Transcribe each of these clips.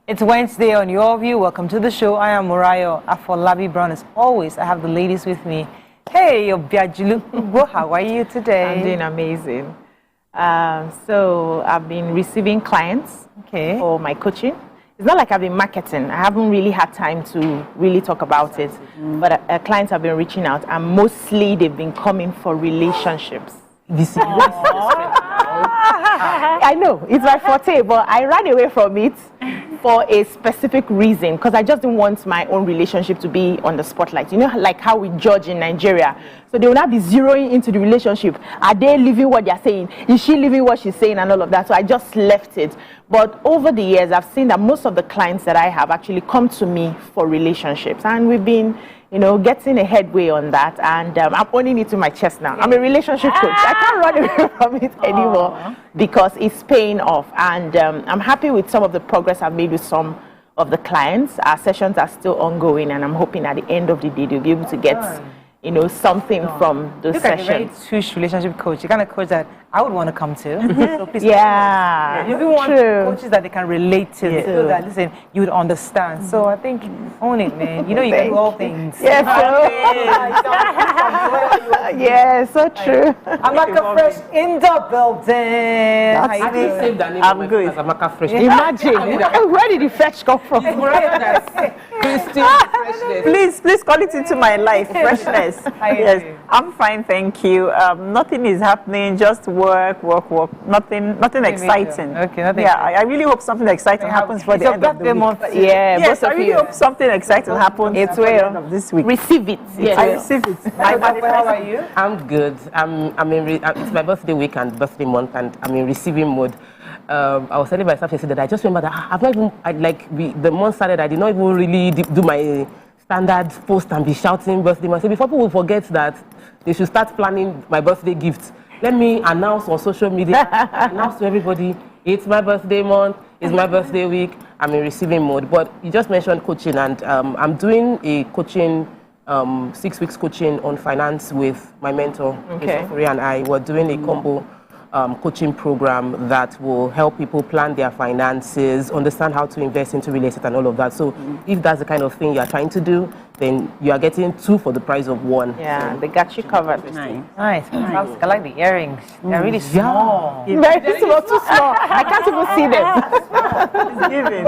It's Wednesday on Your View. Welcome to the show. I am Murayo Afolabi Brown. As always, I have the ladies with me. Hey, Obiajilu, how are you today? I'm doing amazing. So I've been receiving clients for my coaching. It's not like I've been marketing. I haven't really had time to really talk about it. But clients have been reaching out, and mostly they've been coming for relationships. I know, it's my forte, but I ran away from it for a specific reason, because I just didn't want my own relationship to be on the spotlight. You know, like how we judge in Nigeria. So they will not be zeroing into the relationship. Are they living what they're saying? Is she living what she's saying and all of that? So I just left it. But over the years, I've seen that most of the clients that I have actually come to me for relationships. And we've been, you know, getting a headway on that. And I'm owning it to my chest now. I'm a relationship coach. I can't run away from it anymore because it's paying off. And I'm happy with some of the progress I've made with some of the clients. Our sessions are still ongoing, and I'm hoping at the end of the day, they'll be able to get, you know, something from those sessions. You're a very tush relationship coach. You're kind of coach that I would want to come to. So please, you want coaches that they can relate to, so that, listen, you would understand. So I think, own it, man. You know, you can do all things. Yes, yeah, so true. Amaka Fresh in the building. I'm good. Amaka Fresh. Imagine. Where did the fetch come from? Please call it into my life. Freshness. Yes, I'm fine, thank you. Nothing is happening, just work. Nothing exciting. Okay, nothing. Yeah, I really hope something exciting happens for the end of the week. Month. Yeah, yes, I really hope something exciting happens it's for the end of this week. Receive it. Yes. I receive it. How are you? I'm good. It's my birthday week and birthday month, and I'm in receiving mode. I was telling myself yesterday that I just remember that I've not even, the month started, I did not even really do my standard post and be shouting birthday month. So before people forget that they should start planning my birthday gifts, let me announce on social media, announce to everybody, it's my birthday month, it's my birthday week, I'm in receiving mode. But you just mentioned coaching, and I'm doing a coaching, 6 weeks coaching on finance with my mentor, Isofuri, and I. We're doing a combo coaching program that will help people plan their finances, understand how to invest into real estate and all of that. So if that's the kind of thing you're trying to do, then you are getting 2 for the price of 1. Yeah, they got you covered. Nice. I like the earrings. They're really small. Very small, too small. I can't even see them. It's giving.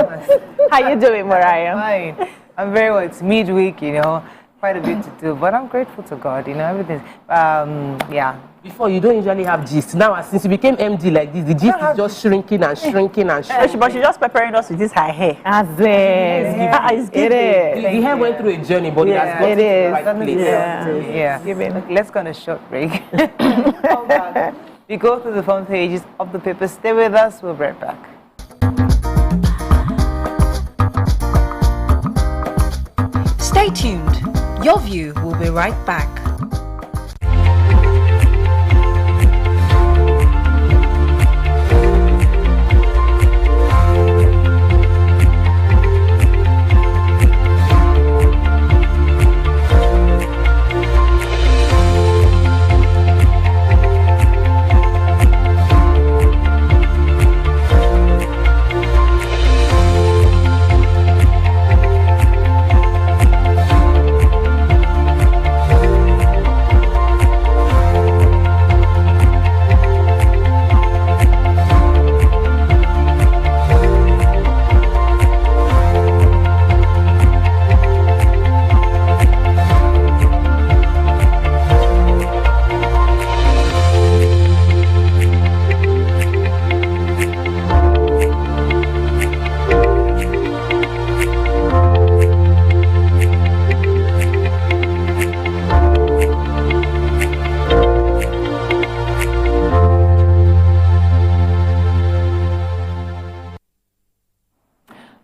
How you doing, Mariah? Fine. I'm very well. It's midweek, you know, quite a bit to do, but I'm grateful to God, you know, everything. Before, you don't usually have gist. Now, since you became MD like this, the gist is just shrinking and shrinking and shrinking. But she's just preparing us with this her hair. As It's it is. The hair went through a journey, but it has got to the right place. Let's go on a short break. We go through the front pages of the paper. Stay with us. We'll be right back. Stay tuned. Your View will be right back.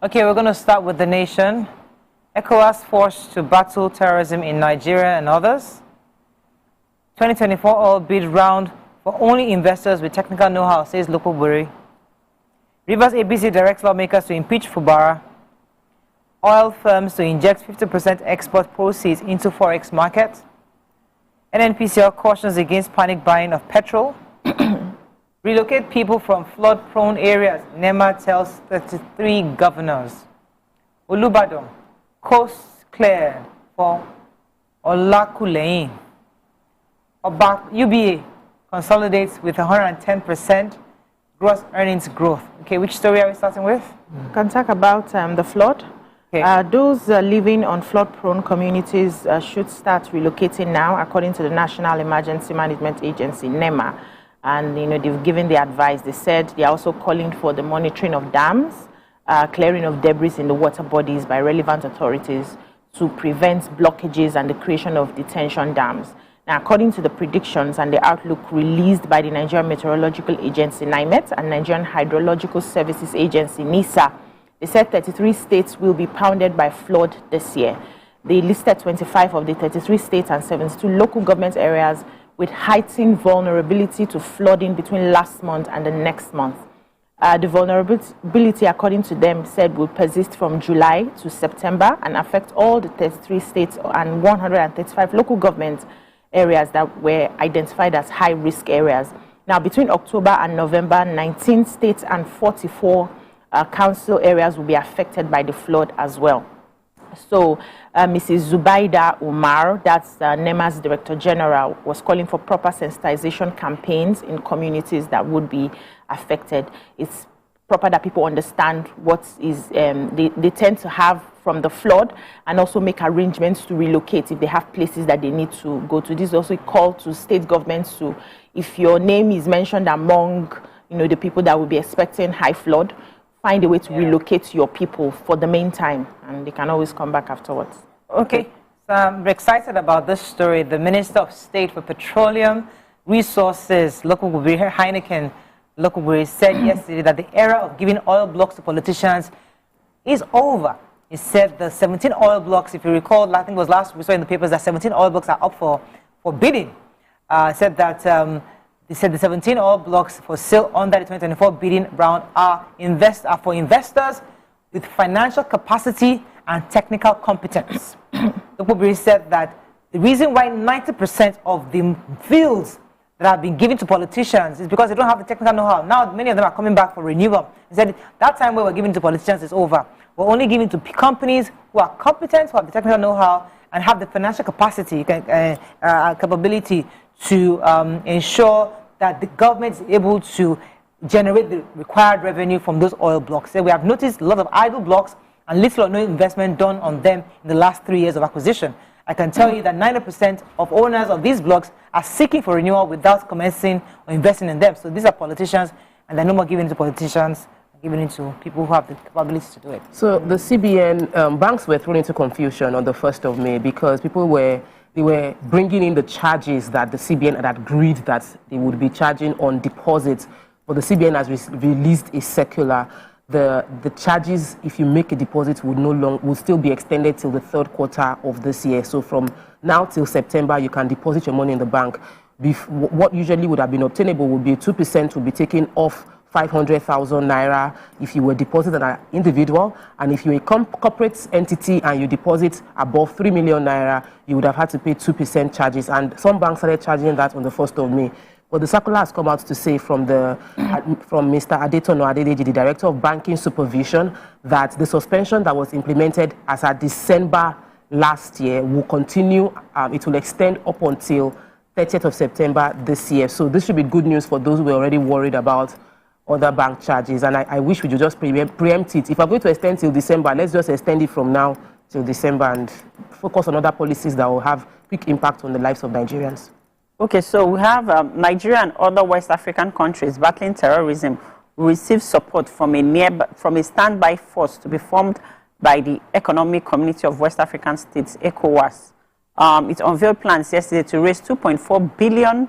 Okay, we're going to start with the nation. ECOWAS forced to battle terrorism in Nigeria and others. 2024 oil bid round for only investors with technical know-how, says local Buri. Rivers ABC directs lawmakers to impeach Fubara. Oil firms to inject 50% export proceeds into forex market. NNPCL cautions against panic buying of petrol. Relocate people from flood-prone areas, NEMA tells 33 governors. Olubadan, coast cleared for Olakuleyin. UBA consolidates with 110% gross earnings growth. Okay, which story are we starting with? Can talk about the flood. Okay. Those living on flood-prone communities should start relocating now, according to the National Emergency Management Agency, NEMA. And they've given the advice. They said they are also calling for the monitoring of dams, clearing of debris in the water bodies by relevant authorities to prevent blockages and the creation of detention dams. Now, according to the predictions and the outlook released by the Nigerian Meteorological Agency, NIMET, and Nigerian Hydrological Services Agency, NISA, they said 33 states will be pounded by flood this year. They listed 25 of the 33 states and 72 local government areas with heightened vulnerability to flooding between last month and the next month. The vulnerability, according to them, said will persist from July to September and affect all the 33 states and 135 local government areas that were identified as high-risk areas. Now, between October and November, 19 states and 44 council areas will be affected by the flood as well. So, Mrs. Zubaida Umar, that's NEMA's Director General, was calling for proper sensitization campaigns in communities that would be affected. It's proper that people understand what is they tend to have from the flood, and also make arrangements to relocate if they have places that they need to go to. This is also a call to state governments to, if your name is mentioned among the people that will be expecting high flood, find a way to relocate your people for the meantime, and they can always come back afterwards. Okay, so I'm excited about this story. The Minister of State for Petroleum Resources, Heineken, said yesterday that the era of giving oil blocks to politicians is over. He said the 17 oil blocks, if you recall, I think it was last we saw in the papers that 17 oil blocks are up for bidding. Said that they said the 17 oil blocks for sale under the 2024 bidding round are for investors with financial capacity and technical competence. The Kubiri said that the reason why 90% of the fields that have been given to politicians is because they don't have the technical know-how. Now, many of them are coming back for renewal. He said that time we were giving to politicians is over. We're only giving to companies who are competent, who have the technical know-how, and have the financial capacity, capability to ensure that the government is able to generate the required revenue from those oil blocks. So we have noticed a lot of idle blocks and little or no investment done on them in the last 3 years of acquisition. I can tell you that 90% of owners of these blocks are seeking for renewal without commencing or investing in them. So these are politicians, and they're no more given to politicians, giving it to people who have the capability to do it. So the CBN banks were thrown into confusion on the 1st of May because people were bringing in the charges that the CBN had agreed that they would be charging on deposits. But the CBN has released a circular. The charges, if you make a deposit, would still be extended till the 3rd quarter of this year. So from now till September, you can deposit your money in the bank. What usually would have been obtainable would be 2% would be taken off 500,000 naira if you were deposited as an individual, and if you're a corporate entity and you deposit above 3 million naira, you would have had to pay 2% charges, and some banks started charging that on the 1st of May. But the circular has come out to say from Mr. Adetono Adedeji, the Director of Banking Supervision, that the suspension that was implemented as at December last year will continue. It will extend up until 30th of September this year. So this should be good news for those who were already worried about other bank charges, and I wish we could just preempt it. If I'm going to extend till December, let's just extend it from now till December and focus on other policies that will have quick impact on the lives of Nigerians. Okay, so we have Nigeria and other West African countries battling terrorism receive support from a standby force to be formed by the Economic Community of West African States, ECOWAS. It unveiled plans yesterday to raise $2.4 billion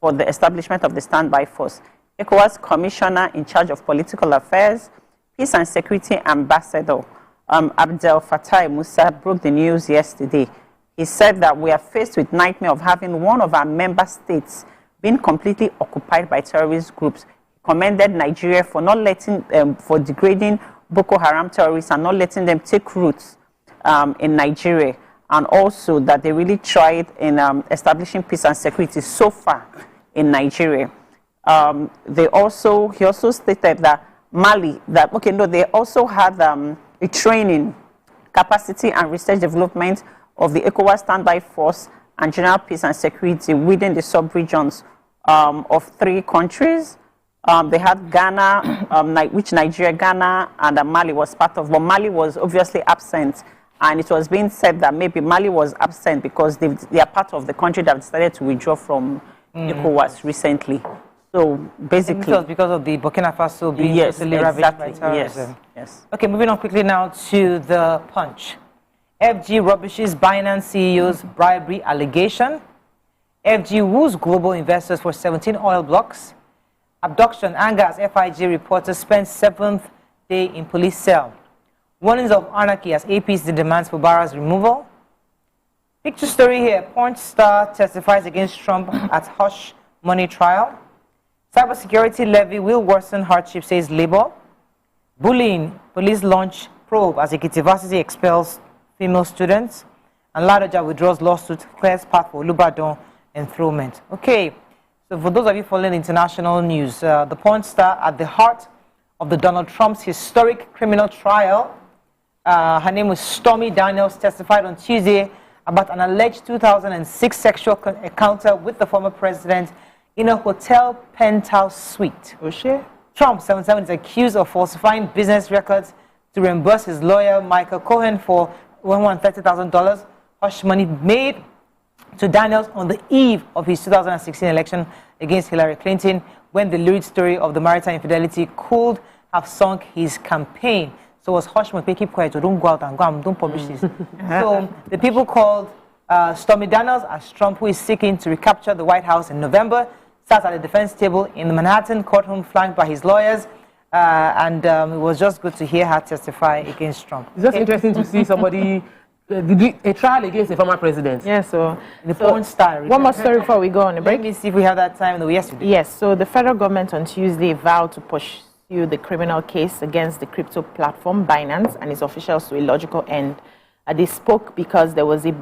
for the establishment of the standby force. ECOWAS Commissioner in charge of Political Affairs, Peace and Security Ambassador Abdel Fattah Musa broke the news yesterday. He said that we are faced with nightmare of having one of our member states being completely occupied by terrorist groups. He commended Nigeria for not letting for degrading Boko Haram terrorists and not letting them take roots in Nigeria, and also that they really tried in establishing peace and security so far in Nigeria. He also stated that Mali, they also had a training, capacity and research development of the ECOWAS standby force and general peace and security within the sub-regions of 3 countries. They had Ghana, which Nigeria, Ghana, and Mali was part of, but Mali was obviously absent. And it was being said that maybe Mali was absent because they are part of the country that decided to withdraw from ECOWAS recently. So basically, it was because of the Burkina Faso being totally ravaged by terrorism. Yes. Okay, moving on quickly now to the Punch. FG rubbishes Binance CEO's bribery allegation. FG woos global investors for 17 oil blocks. Abduction angers FIG reporter spent 7th day in police cell. Warnings of anarchy as APC demands for Barra's removal. Picture story here. Punch star testifies against Trump at hush money trial. Cybersecurity levy will worsen hardship, says Labour. Bullying. Police launch probe as Ekiti Varsity expels female students. And Ladoja withdraws lawsuit, clears path for Olubadan enthronement. Okay, so for those of you following international news, the porn star at the heart of the Donald Trump's historic criminal trial, her name was Stormy Daniels, testified on Tuesday about an alleged 2006 sexual encounter with the former president in a hotel penthouse suite. Trump, 77, is accused of falsifying business records to reimburse his lawyer, Michael Cohen, for $130,000 hush money made to Daniels on the eve of his 2016 election against Hillary Clinton, when the lurid story of the maritime infidelity could have sunk his campaign. So it was hush money, keep quiet, don't go out and don't publish this. So the people called Stormy Daniels as Trump, who is seeking to recapture the White House in November, sat at the defense table in the Manhattan courtroom flanked by his lawyers. It was just good to hear her testify against Trump. It's just interesting to see somebody, a trial against a former president. Yeah, so the porn star. One more story before we go on the break. Let me see if we have that time. No, yes, we do. Yes, so the federal government on Tuesday vowed to pursue the criminal case against the crypto platform Binance and its officials to a logical end. They spoke because there was a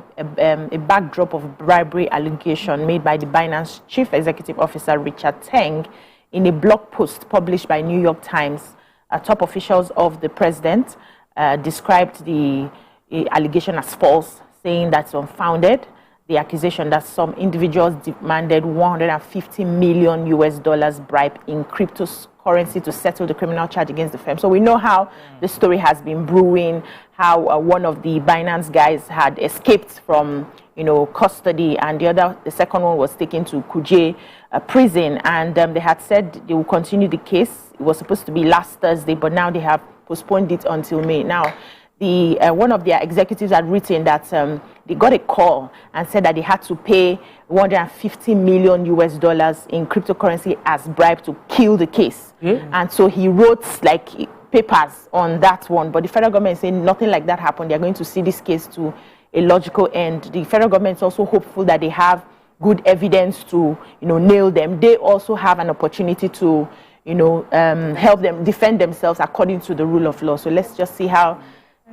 backdrop of bribery allegation made by the Binance Chief Executive Officer Richard Teng in a blog post published by New York Times. Top officials of the president described the allegation as false, saying that's unfounded. The accusation that some individuals demanded $150 million US bribe in cryptocurrency to settle the criminal charge against the firm. So we know how the story has been brewing, how one of the Binance guys had escaped from custody, and the second one was taken to Kuje prison, and they had said they will continue the case. It was supposed to be last Thursday, but now they have postponed it until May. Now, one of their executives had written that they got a call and said that they had to pay $150 million US in cryptocurrency as bribe to kill the case. And so he wrote papers on that one, but the federal government is saying nothing like that happened. They're going to see this case to a logical end. The federal government is also hopeful that they have good evidence to nail them. They also have an opportunity to help them defend themselves according to the rule of law. So let's just see how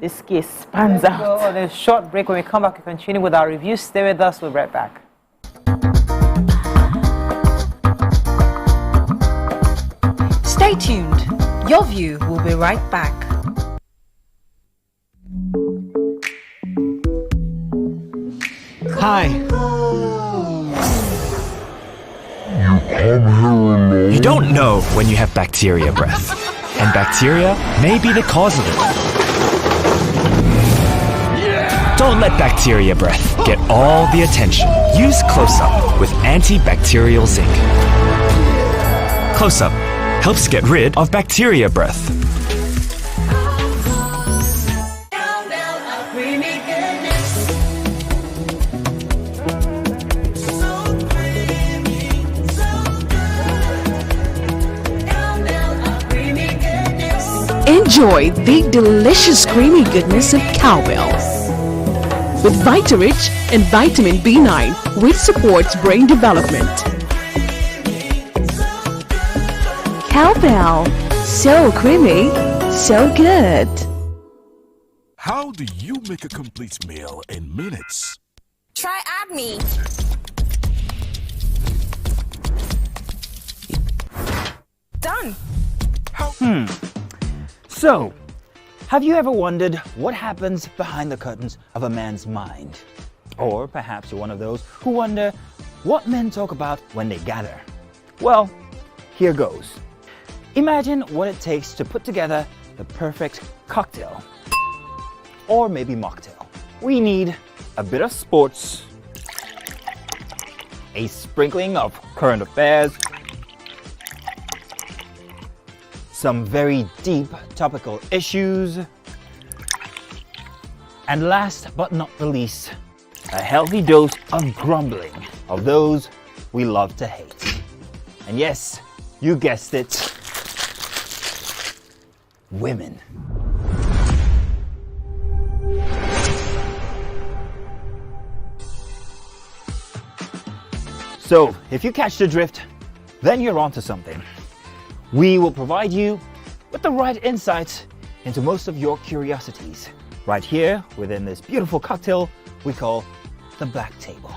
this case pans out. So on a short break. When we come back, we continue with our review. Stay with us. We'll be right back. Stay tuned. Your View will be right back. Hi. You don't know when you have bacteria breath, and bacteria may be the cause of it. Don't let bacteria breath get all the attention. Use Close-Up with antibacterial zinc. Close-Up helps get rid of bacteria breath. Enjoy the delicious creamy goodness of cowbell. With Vitarich and vitamin B9, which supports brain development. Cowbell, so creamy, so good. How do you make a complete meal in minutes? Try ABME. Done. So, have you ever wondered what happens behind the curtains of a man's mind? Or perhaps you're one of those who wonder what men talk about when they gather. Well, here goes. Imagine what it takes to put together the perfect cocktail. Or maybe mocktail. We need a bit of sports, a sprinkling of current affairs, some very deep topical issues, and last but not the least, a healthy dose of grumbling of those we love to hate. And yes, you guessed it, women. So, if you catch the drift, then you're onto something. We will provide you with the right insights into most of your curiosities, right here within this beautiful cocktail we call the Black Table.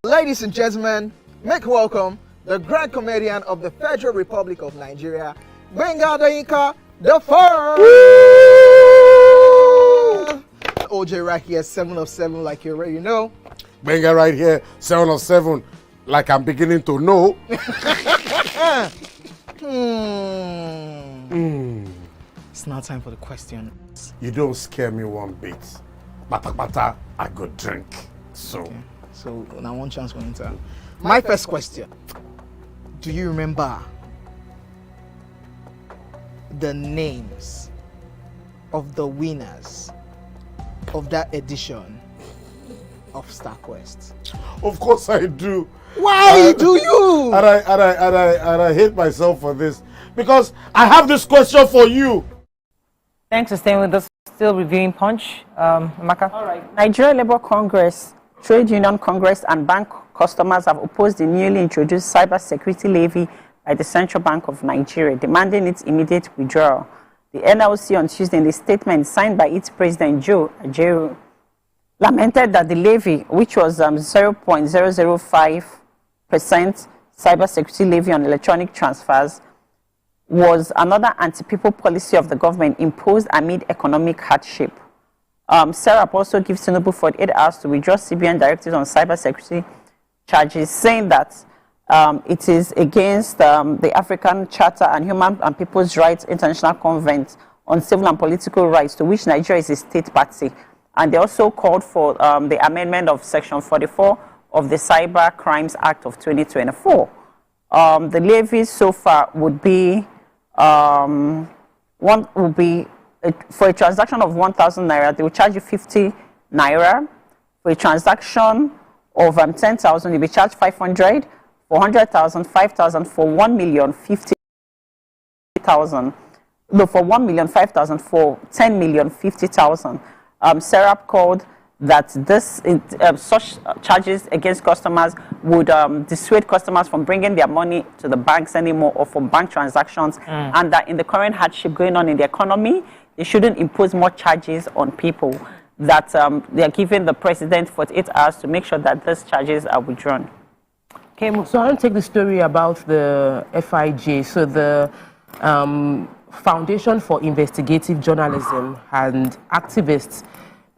Ladies and gentlemen, make welcome the grand comedian of the Federal Republic of Nigeria, Gbenga Adeyinka the First. OJ right here, 7 of 7, like you already know. Gbenga right here, 7 of 7, like I'm beginning to know. It's now time for the question. You don't scare me one bit. Bata bata, I go drink. So. Okay. So now one chance for Inter. My first question. Do you remember the names of the winners of that edition of StarQuest? Of course I do. Why do you? And I hate myself for this because I have this question for you. Thanks for staying with us. Still reviewing Punch. Amaka? All right. Nigeria Labour Congress, Trade Union Congress and bank customers have opposed the newly introduced cyber security levy by the Central Bank of Nigeria, demanding its immediate withdrawal. The NLC on Tuesday, in a statement signed by its president, Joe Ajaero, lamented that the levy, which was 0.005% cybersecurity levy on electronic transfers, was another anti-people policy of the government imposed amid economic hardship. Serap also gives Tinubu 48 hours to withdraw CBN directives on cybersecurity charges, saying that it is against the African Charter and Human and People's Rights International Convent on Civil and Political Rights, to which Nigeria is a state party. And they also called for the amendment of Section 44 of the Cyber Crimes Act of 2024. The levies so far would be for a transaction of 1,000 naira, they will charge you 50 naira. For a transaction of 10,000, you'll be charged 500. For 100,000, 5,000. For 1 million, 50,000. No, for 1 million, 5,000. For 10 million, 50,000. Serap called that such charges against customers would dissuade customers from bringing their money to the banks anymore or from bank transactions, and that in the current hardship going on in the economy, they shouldn't impose more charges on people, that they are giving the president 48 hours to make sure that these charges are withdrawn. Okay, so I want to take the story about the FIJ. So the Foundation for Investigative Journalism and activists,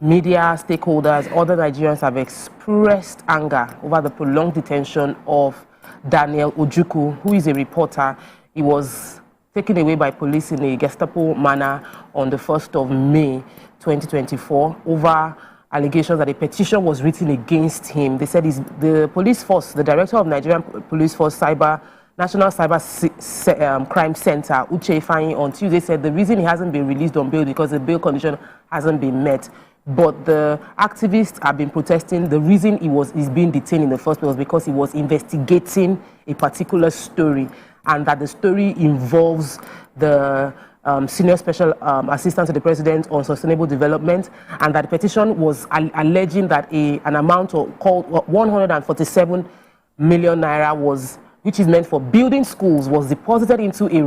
media stakeholders, other Nigerians have expressed anger over the prolonged detention of Daniel Ojukwu, who is a reporter. He was taken away by police in a Gestapo manner on the 1st of May 2024 over allegations that a petition was written against him. They said the police force, the director of Nigerian Police Force National Cyber Crime Center, Uche Ifeanyi, on Tuesday said the reason he hasn't been released on bail because the bail condition hasn't been met. But the activists have been protesting. The reason he's being detained in the first place was because he was investigating a particular story, and that the story involves the Senior Special Assistant to the President on Sustainable Development, and that the petition was alleging that an amount called 147 million naira which is meant for building schools, was deposited into a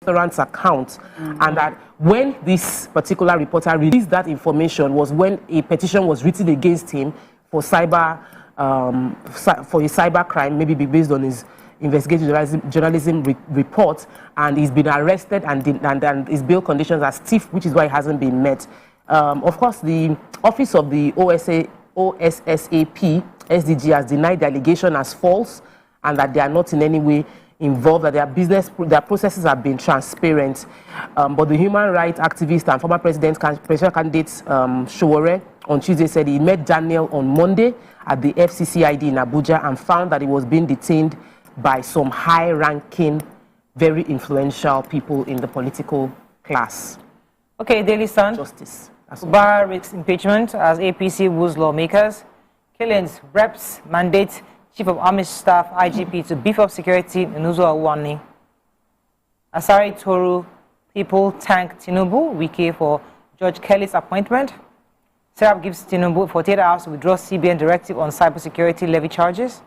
restaurant's account, and that when this particular reporter released that information was when a petition was written against him for cyber for his cyber crime, maybe based on his investigative journalism report, and he's been arrested, and his bail conditions are stiff, which is why it hasn't been met. Of course, the office of the OSSAP SDG has denied the allegation as false, and that they are not in any way involved, that their processes have been transparent. But the human rights activist and former presidential candidate Showore on Tuesday said he met Daniel on Monday at the FCCID in Abuja and found that he was being detained by some high-ranking, very influential people in the political class. Okay, Daily Sun. Justice. Buhari risks impeachment as APC woos lawmakers. Killings, reps mandate Chief of Army Staff IGP to beef up security in Uzo-Awani. Asari Toru people thank Tinubu Wike for George Kelly's appointment. Serap gives Tinubu 48 hours to withdraw CBN directive on cybersecurity levy charges.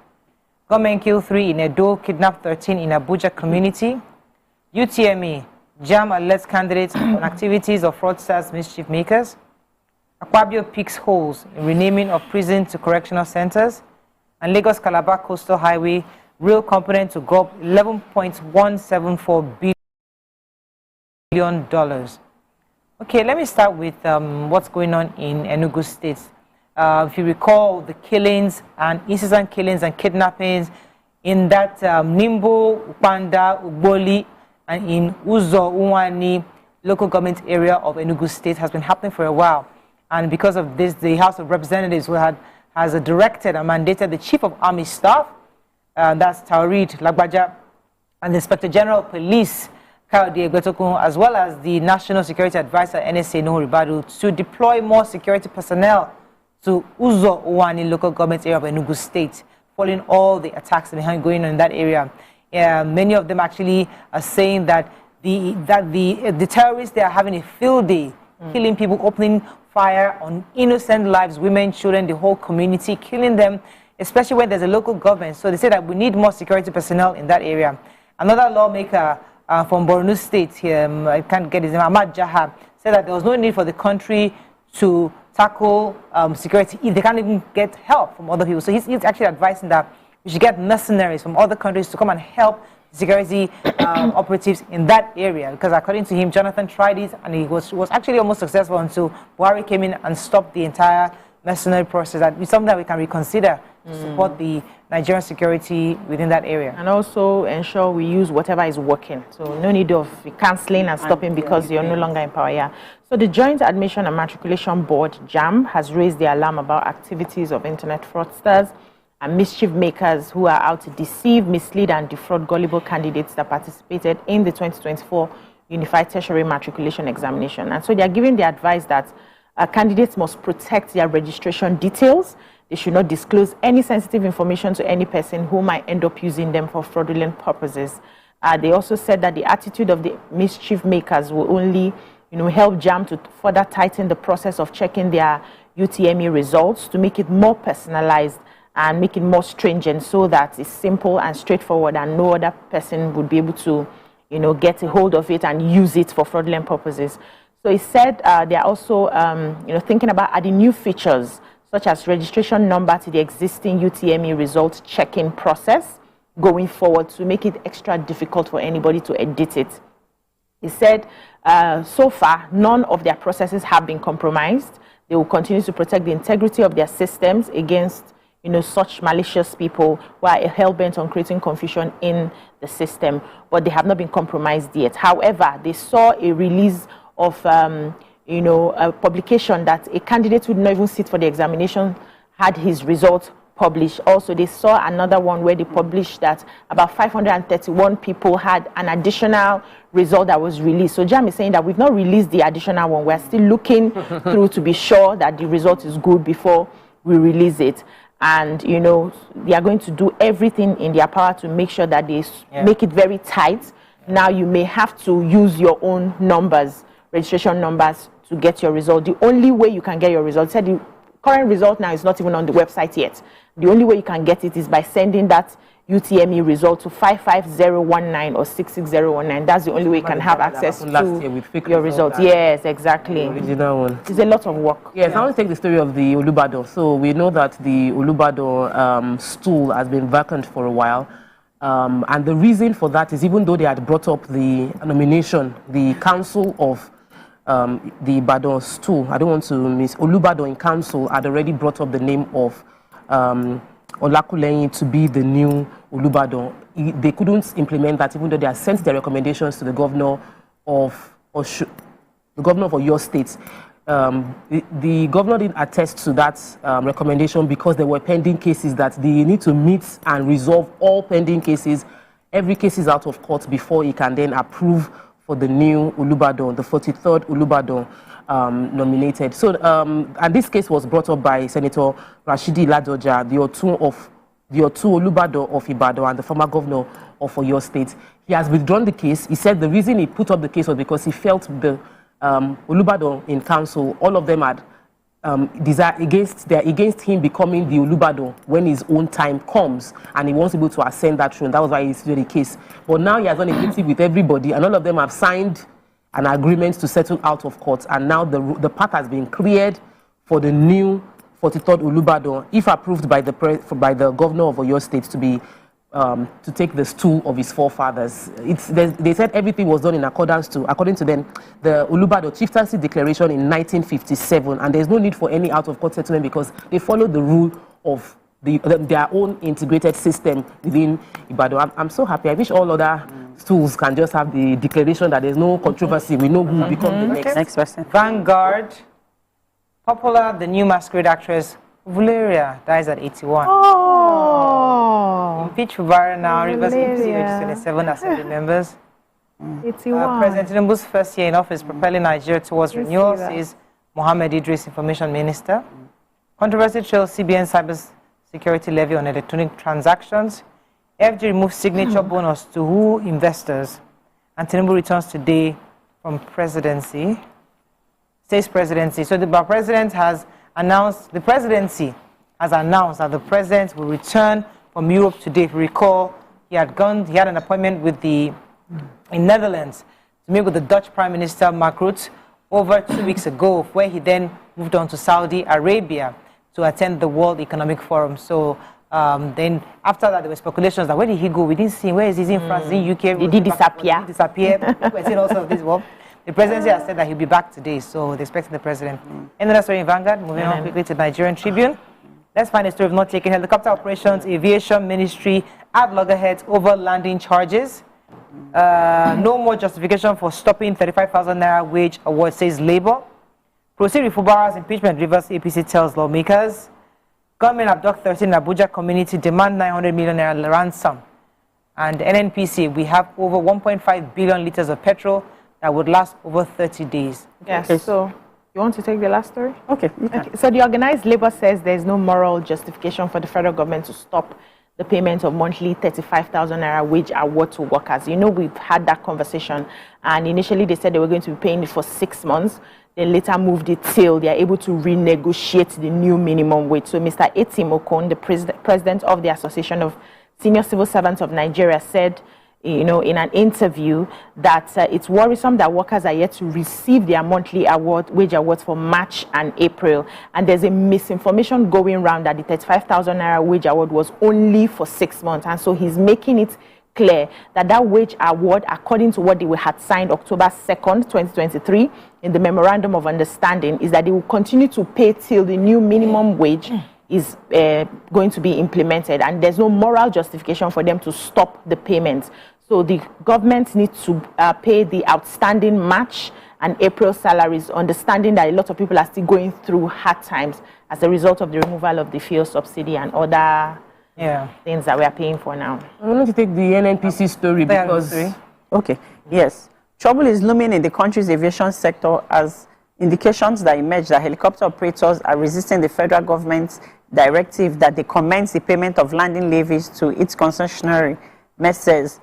Government kill 3 in Edo, kidnap 13 in Abuja community. UTME, JAM alerts candidates on activities of fraudsters, mischief makers. Akpabio picks holes in renaming of prison to correctional centers. And Lagos Calabar Coastal Highway, real component to GOP $11.174 billion. Okay, let me start with what's going on in Enugu State. If you recall, the killings and incessant killings and kidnappings in that Nimbo, Upanda, Ugboli, and in Uzo-Uwani local government area of Enugu State has been happening for a while. And because of this, the House of Representatives has directed and mandated the Chief of Army Staff, that's Taurid Lagbaja, and the Inspector General of Police, Kayode Egbetokun, as well as the National Security Advisor, NSA Nuhu Ribadu, to deploy more security personnel to Uzo-Uwani local government area of Enugu State, following all the attacks that are going on in that area. Many of them actually are saying that the terrorists, they are having a field day, killing people, opening fire on innocent lives, women, children, the whole community, killing them, especially when there's a local government. So they say that we need more security personnel in that area. Another lawmaker from Borno State, I can't get his name, Ahmad Jahab, said that there was no need for the country to tackle security if they can't even get help from other people. So he's actually advising that we should get mercenaries from other countries to come and help security operatives in that area, because according to him, Jonathan tried it and he was actually almost successful until Buhari came in and stopped the entire mercenary process. That is something that we can reconsider to support the Nigerian security within that area. And also ensure we use whatever is working. So no need of cancelling and stopping because you're no longer in power. Yeah. So the Joint Admission and Matriculation Board, JAM, has raised the alarm about activities of internet fraudsters and mischief makers who are out to deceive, mislead, and defraud gullible candidates that participated in the 2024 Unified Tertiary Matriculation Examination. And so they are giving the advice that candidates must protect their registration details. They should not disclose any sensitive information to any person who might end up using them for fraudulent purposes. They also said that the attitude of the mischief makers will only help JAM to further tighten the process of checking their UTME results to make it more personalized and make it more stringent, so that it's simple and straightforward and no other person would be able to, get a hold of it and use it for fraudulent purposes. So he said they are also, thinking about adding new features, such as registration number to the existing UTME result checking process going forward to make it extra difficult for anybody to edit it. He said, so far, none of their processes have been compromised. They will continue to protect the integrity of their systems against such malicious people who are hell-bent on creating confusion in the system, but they have not been compromised yet. However, they saw a release of, a publication that a candidate who did not even sit for the examination had his results published. Also, they saw another one where they published that about 531 people had an additional result that was released. So JAM is saying that we've not released the additional one. We're still looking through to be sure that the result is good before we release it. And, they are going to do everything in their power to make sure that they make it very tight. Now, you may have to use your own numbers, registration numbers, to get your result. The only way you can get your result, said the current result now is not even on the website yet. The only way you can get it is by sending that UTME result to 55019 or 66019. That's the only way you can have access to your results. Yes, exactly. The original one. It's a lot of work. Yes, I want to take the story of the Olubado. So we know that the Olubado stool has been vacant for a while. And the reason for that is, even though they had brought up the nomination, the council of the Ibadan stool, I don't want to miss, Olubado in council had already brought up the name of Olakuleyin to be the new Olubado. They couldn't implement that, even though they had sent their recommendations to the governor of your state. The governor didn't attest to that recommendation because there were pending cases that they need to meet and resolve all pending cases. Every case is out of court before he can then approve for the new Olubado, the 43rd Olubado nominated. So, and this case was brought up by Senator Rashidi Ladoja, the Otu Olubado of Ibadan and the former governor of Oyo State. He has withdrawn the case. He said the reason he put up the case was because he felt the Olubado in council, all of them had desire against him becoming the Olubado when his own time comes, and he wants to be able to ascend that throne. That was why he started the case. But now he has done a meeting with everybody, and all of them have signed an agreement to settle out of court, and now the path has been cleared for the new 43rd Olubado, if approved by the governor of Oyo State, to be to take the stool of his forefathers. They said everything was done in according to them, the Olubado chieftaincy declaration in 1957, and there's no need for any out-of-court settlement because they followed the rule of their own integrated system within Ibadan. I'm so happy. I wish all other stools can just have the declaration that there's no controversy. We know who will become the next person. Vanguard, popular, the new masquerade actress Valeria dies at 81. Impeach Fubara now, Rivers APC 27 assembly members. 81. President Tinubu's first year in office, propelling Nigeria towards renewal, says Mohammed Idris, Information Minister. Controversy trails CBN cybersecurity levy on electronic transactions. FG removes signature bonus to who investors. And Tinubu returns today from presidency. States presidency. So the president has announced, the presidency has announced that the president will return from Europe today. If you recall, he had an appointment with in Netherlands to meet with the Dutch Prime Minister Mark Rutte over 2 weeks ago, where he then moved on to Saudi Arabia to attend the World Economic Forum. So then after that, there were speculations that where did he go? We didn't see him. Where is he? In France? Is he in UK? Did he disappear? Did he disappear? We're seeing also this one. The presidency has said that he'll be back today, so they're expecting the president. Another story in Vanguard, moving on quickly to Nigerian Tribune. Let's find a story of not taking helicopter operations, aviation ministry at loggerheads over landing charges. No more justification for stopping 35,000 naira wage award, says Labour. Proceed with Fubara's impeachment, Rivers APC tells lawmakers. Government abduct 13 Abuja community, demand 900 million naira ransom. And NNPC, we have over 1.5 billion litres of petrol that would last over 30 days. Yes, okay. So you want to take the last story? Okay. So the organized labor says there's no moral justification for the federal government to stop the payment of monthly 35,000 naira wage award to workers. You know, we've had that conversation, and initially they said they were going to be paying it for 6 months. They later moved it till they are able to renegotiate the new minimum wage. So Mr. Etim Okon, the president of the Association of Senior Civil Servants of Nigeria, said, you know, in an interview that it's worrisome that workers are yet to receive their monthly wage awards for March and April. And there's a misinformation going around that the 35,000 naira wage award was only for 6 months. And so he's making it clear that that wage award, according to what they had signed October 2nd, 2023, in the Memorandum of Understanding, is that they will continue to pay till the new minimum wage is going to be implemented, and there's no moral justification for them to stop the payments. So the government needs to pay the outstanding March and April salaries, understanding that a lot of people are still going through hard times as a result of the removal of the fuel subsidy and other things that we are paying for now. I want to take the NNPC story because... Okay, yes. Trouble is looming in the country's aviation sector as indications that emerge that helicopter operators are resisting the federal government's directive that they commence the payment of landing levies to its concessionary, Messrs.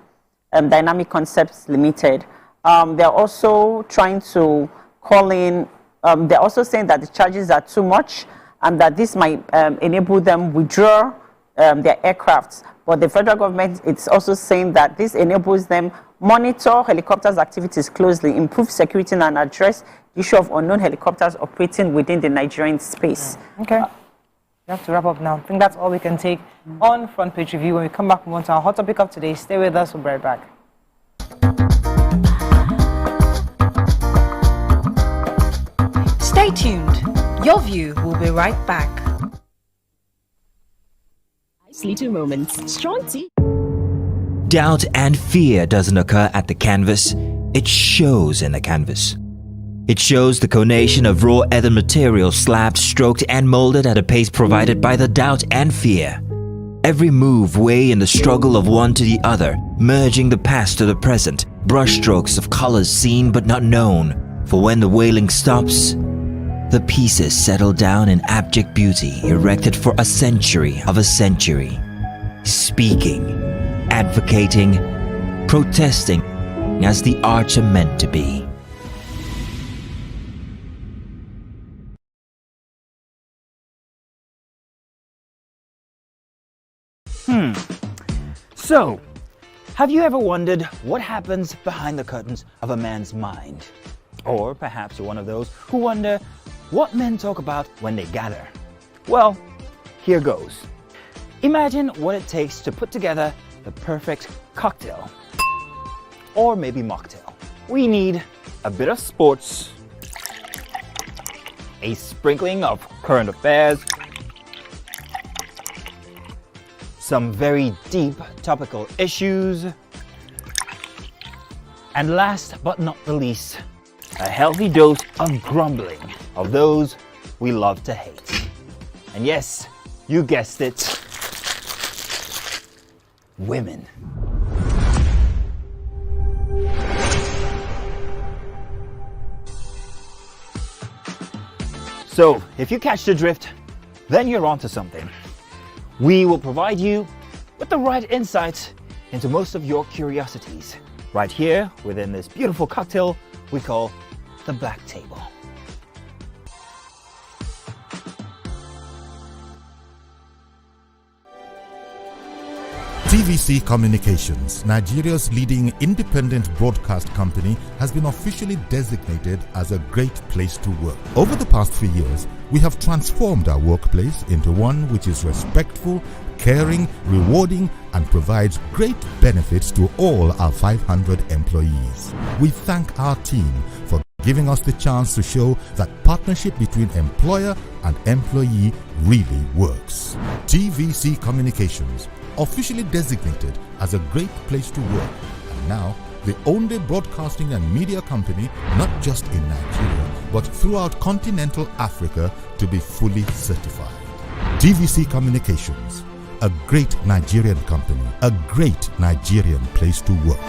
Dynamic Concepts Limited. They're also trying to call in, they're also saying that the charges are too much and that this might enable them withdraw their aircrafts But the federal government, it's also saying that this enables them monitor helicopters' activities closely, improve security, and address the issue of unknown helicopters operating within the Nigerian space. Okay. We have to wrap up now. I think that's all we can take on Front Page Review. When we come back, we want our hot topic of today. Stay with us. We'll be right back. Stay tuned. Your view will be right back. Little moments. Strong tea. Doubt and fear doesn't occur at the canvas, it shows in the canvas. It shows the conation of raw earthen material slabbed, stroked and molded at a pace provided by the doubt and fear. Every move way in the struggle of one to the other, merging the past to the present, brushstrokes of colors seen but not known. For when the wailing stops, the pieces settle down in abject beauty erected for a century of a century. Speaking, advocating, protesting as the arts are meant to be. So, have you ever wondered what happens behind the curtains of a man's mind? Or perhaps you're one of those who wonder what men talk about when they gather. Well, here goes. Imagine what it takes to put together the perfect cocktail. Or maybe mocktail. We need a bit of sports, a sprinkling of current affairs, some very deep topical issues, and last but not the least, a healthy dose of grumbling of those we love to hate. And yes, you guessed it, women. So, if you catch the drift, then you're onto something. We will provide you with the right insights into most of your curiosities right here within this beautiful cocktail we call the Black Table. TVC Communications, Nigeria's leading independent broadcast company, has been officially designated as a great place to work. Over the past 3 years, we have transformed our workplace into one which is respectful, caring, rewarding, and provides great benefits to all our 500 employees. We thank our team for giving us the chance to show that partnership between employer and employee really works. TVC Communications, officially designated as a great place to work, and now the only broadcasting and media company not just in Nigeria but throughout continental Africa to be fully certified. TVC Communications, a great Nigerian company, a great Nigerian place to work.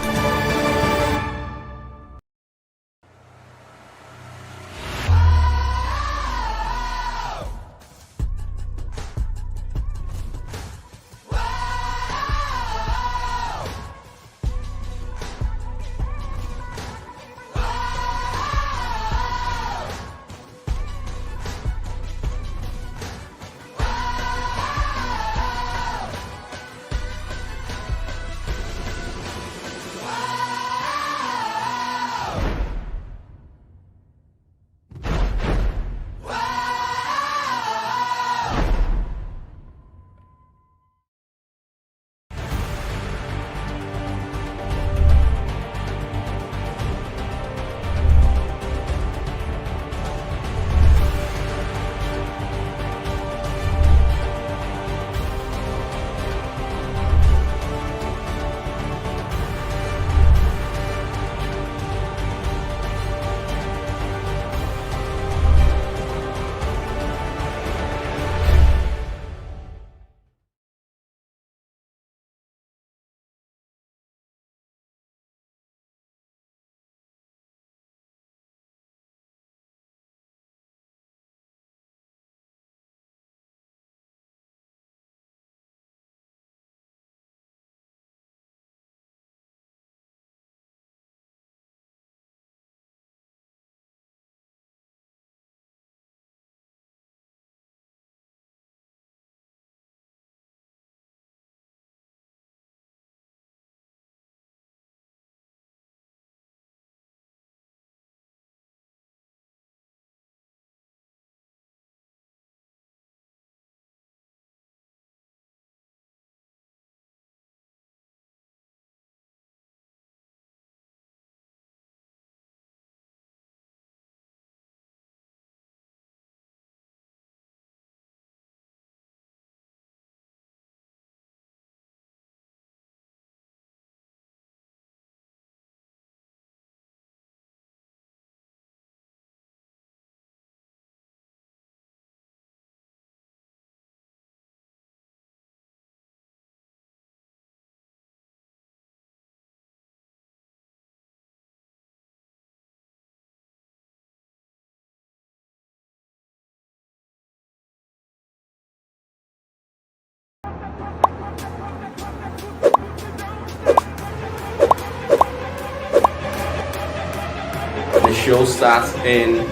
show starts in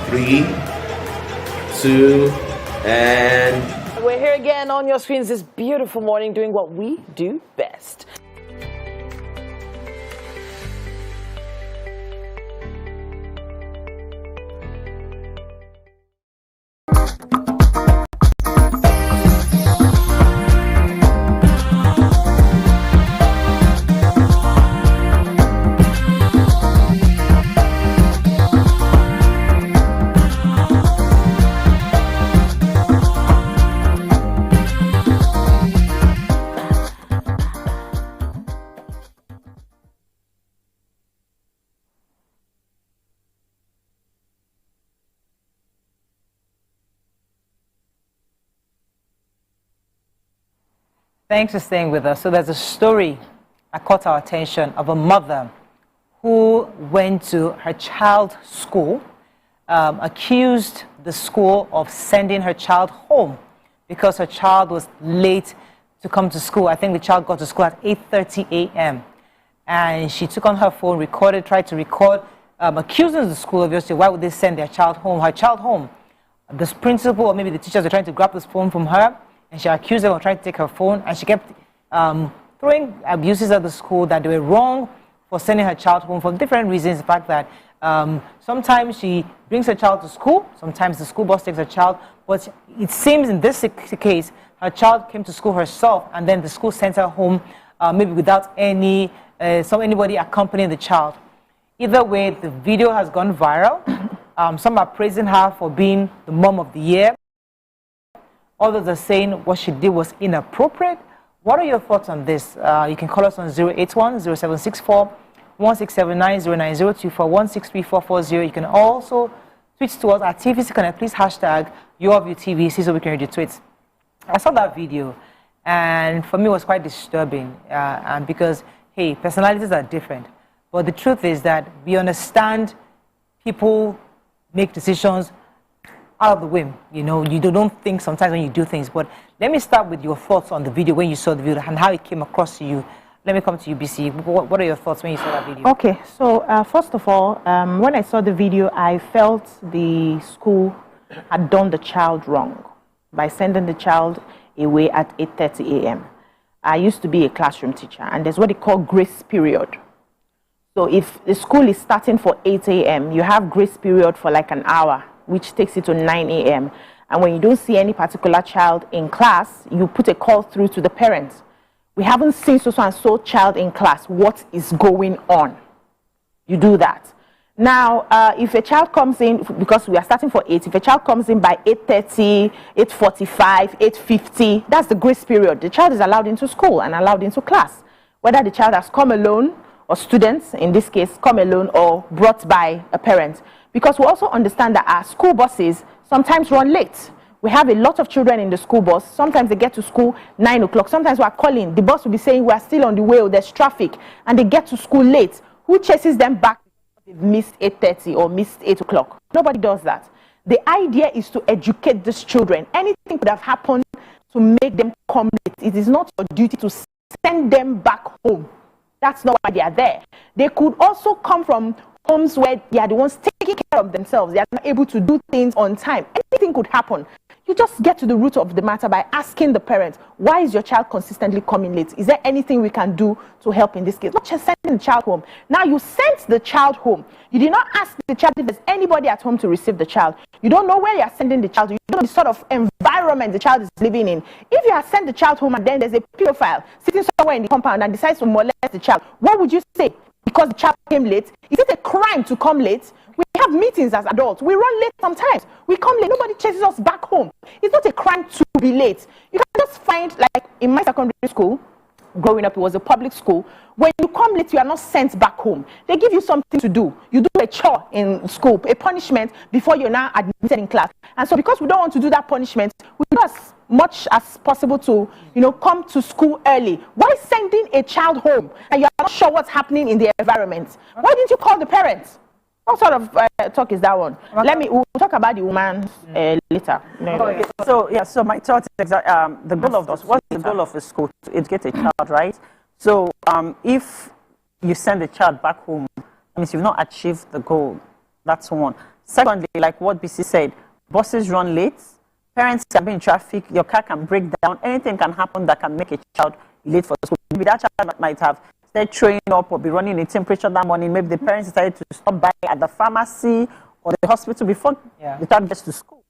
3, 2, and... We're here again on your screens this beautiful morning doing what we do best. Thanks for staying with us. So there's a story that caught our attention of a mother who went to her child's school, accused the school of sending her child home because her child was late to come to school. I think the child got to school at 8:30 a.m. And she took on her phone, tried to record, accusing the school, obviously, why would they send her child home? This principal or maybe the teachers were trying to grab this phone from her, and she accused them of trying to take her phone, and she kept throwing abuses at the school that they were wrong for sending her child home for different reasons. The fact that sometimes she brings her child to school, sometimes the school bus takes her child, but it seems in this case, her child came to school herself, and then the school sent her home maybe without anybody accompanying the child. Either way, the video has gone viral. Some are praising her for being the mom of the year. Others are saying what she did was inappropriate. What are your thoughts on this? You can call us on 081-0764-1679, 09024-163-440. You can also tweet to us at TVC Connect. Please hashtag YourViewTVC so we can read your tweets. I saw that video, and for me it was quite disturbing because, hey, personalities are different. But the truth is that we understand people make decisions out of the whim. You know, you don't think sometimes when you do things. But let me start with your thoughts on the video, when you saw the video and how it came across to you. Let me come to you, BC. What are your thoughts when you saw that video? Okay, so first of all, when I saw the video, I felt the school had done the child wrong by sending the child away at 8:30 a.m. I used to be a classroom teacher, and there's what they call grace period. So if the school is starting for 8 a.m., you have grace period for like an hour, which takes it to 9 a.m. And when you don't see any particular child in class, you put a call through to the parents. We haven't seen so and so child in class. What is going on? You do that. Now, if a child comes in, because we are starting for 8, if a child comes in by 8:30, 8:45, 8:50, that's the grace period. The child is allowed into school and allowed into class. Whether the child has come alone, or students, in this case, come alone or brought by a parent. Because we also understand that our school buses sometimes run late. We have a lot of children in the school bus. Sometimes they get to school 9 o'clock. Sometimes we are calling. The bus will be saying we are still on the way or there's traffic. And they get to school late. Who chases them back because they've missed 8:30 or missed 8 o'clock? Nobody does that. The idea is to educate these children. Anything could have happened to make them come late. It is not your duty to send them back home. That's not why they are there. They could also come from homes where they are the ones taking care of themselves. They are not able to do things on time. Anything could happen. You just get to the root of the matter by asking the parents, why is your child consistently coming late? Is there anything we can do to help in this case? Not just sending the child home. Now you sent the child home. You did not ask the child if there's anybody at home to receive the child. You don't know where you are sending the child. You don't know the sort of environment the child is living in. If you have sent the child home and then there's a pedophile sitting somewhere in the compound and decides to molest the child, what would you say? Because the child came late? Is it a crime to come late? We have meetings as adults. We run late sometimes. We come late. Nobody chases us back home. It's not a crime to be late. You can just find, like in my secondary school, growing up, it was a public school. When you come late, you are not sent back home. They give you something to do. You do a chore in school, a punishment, before you're now admitted in class. And so because we don't want to do that punishment, we do as much as possible to, come to school early. Why sending a child home and you're not sure what's happening in the environment? Why didn't you call the parents? What sort of talk is that one? We'll talk about the woman later. Okay. So my thought is that the goal of this, what's the goal of the school? To educate a child, right? So if you send the child back home, that means you've not achieved the goal. That's one. Secondly, like what BC said, buses run late, parents can be in traffic, your car can break down, anything can happen that can make a child late for school. Maybe that child might have started throwing up or be running a temperature that morning. Maybe the parents decided to stop by at the pharmacy or the hospital before the child gets to school.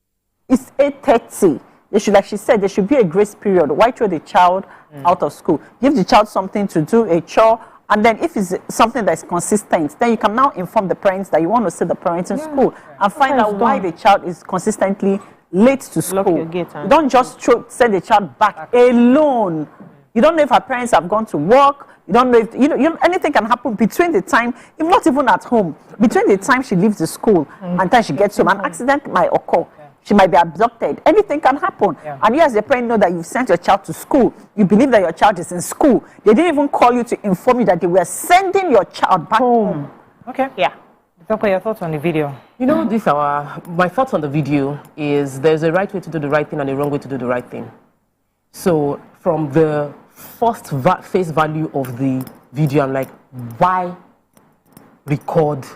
It's 8:30. They should, like she said, there should be a grace period. Why throw the child out of school? Give the child something to do, a chore, and then if it's something that is consistent, then you can now inform the parents that you want to see the parents in school and find out why the child is consistently late to school. You don't just send the child back alone. You don't know if her parents have gone to work. You don't know if anything can happen between the time, if not even at home, between the time she leaves the school and time she gets home. An accident might occur. She might be abducted. Anything can happen. And you as a parent know that you've sent your child to school. You believe that your child is in school. They didn't even call you to inform you that they were sending your child back home. Okay. Yeah. Okay, your thoughts on the video? You know, my thoughts on the video is there's a right way to do the right thing and a wrong way to do the right thing. So from the first face value of the video, I'm like, why record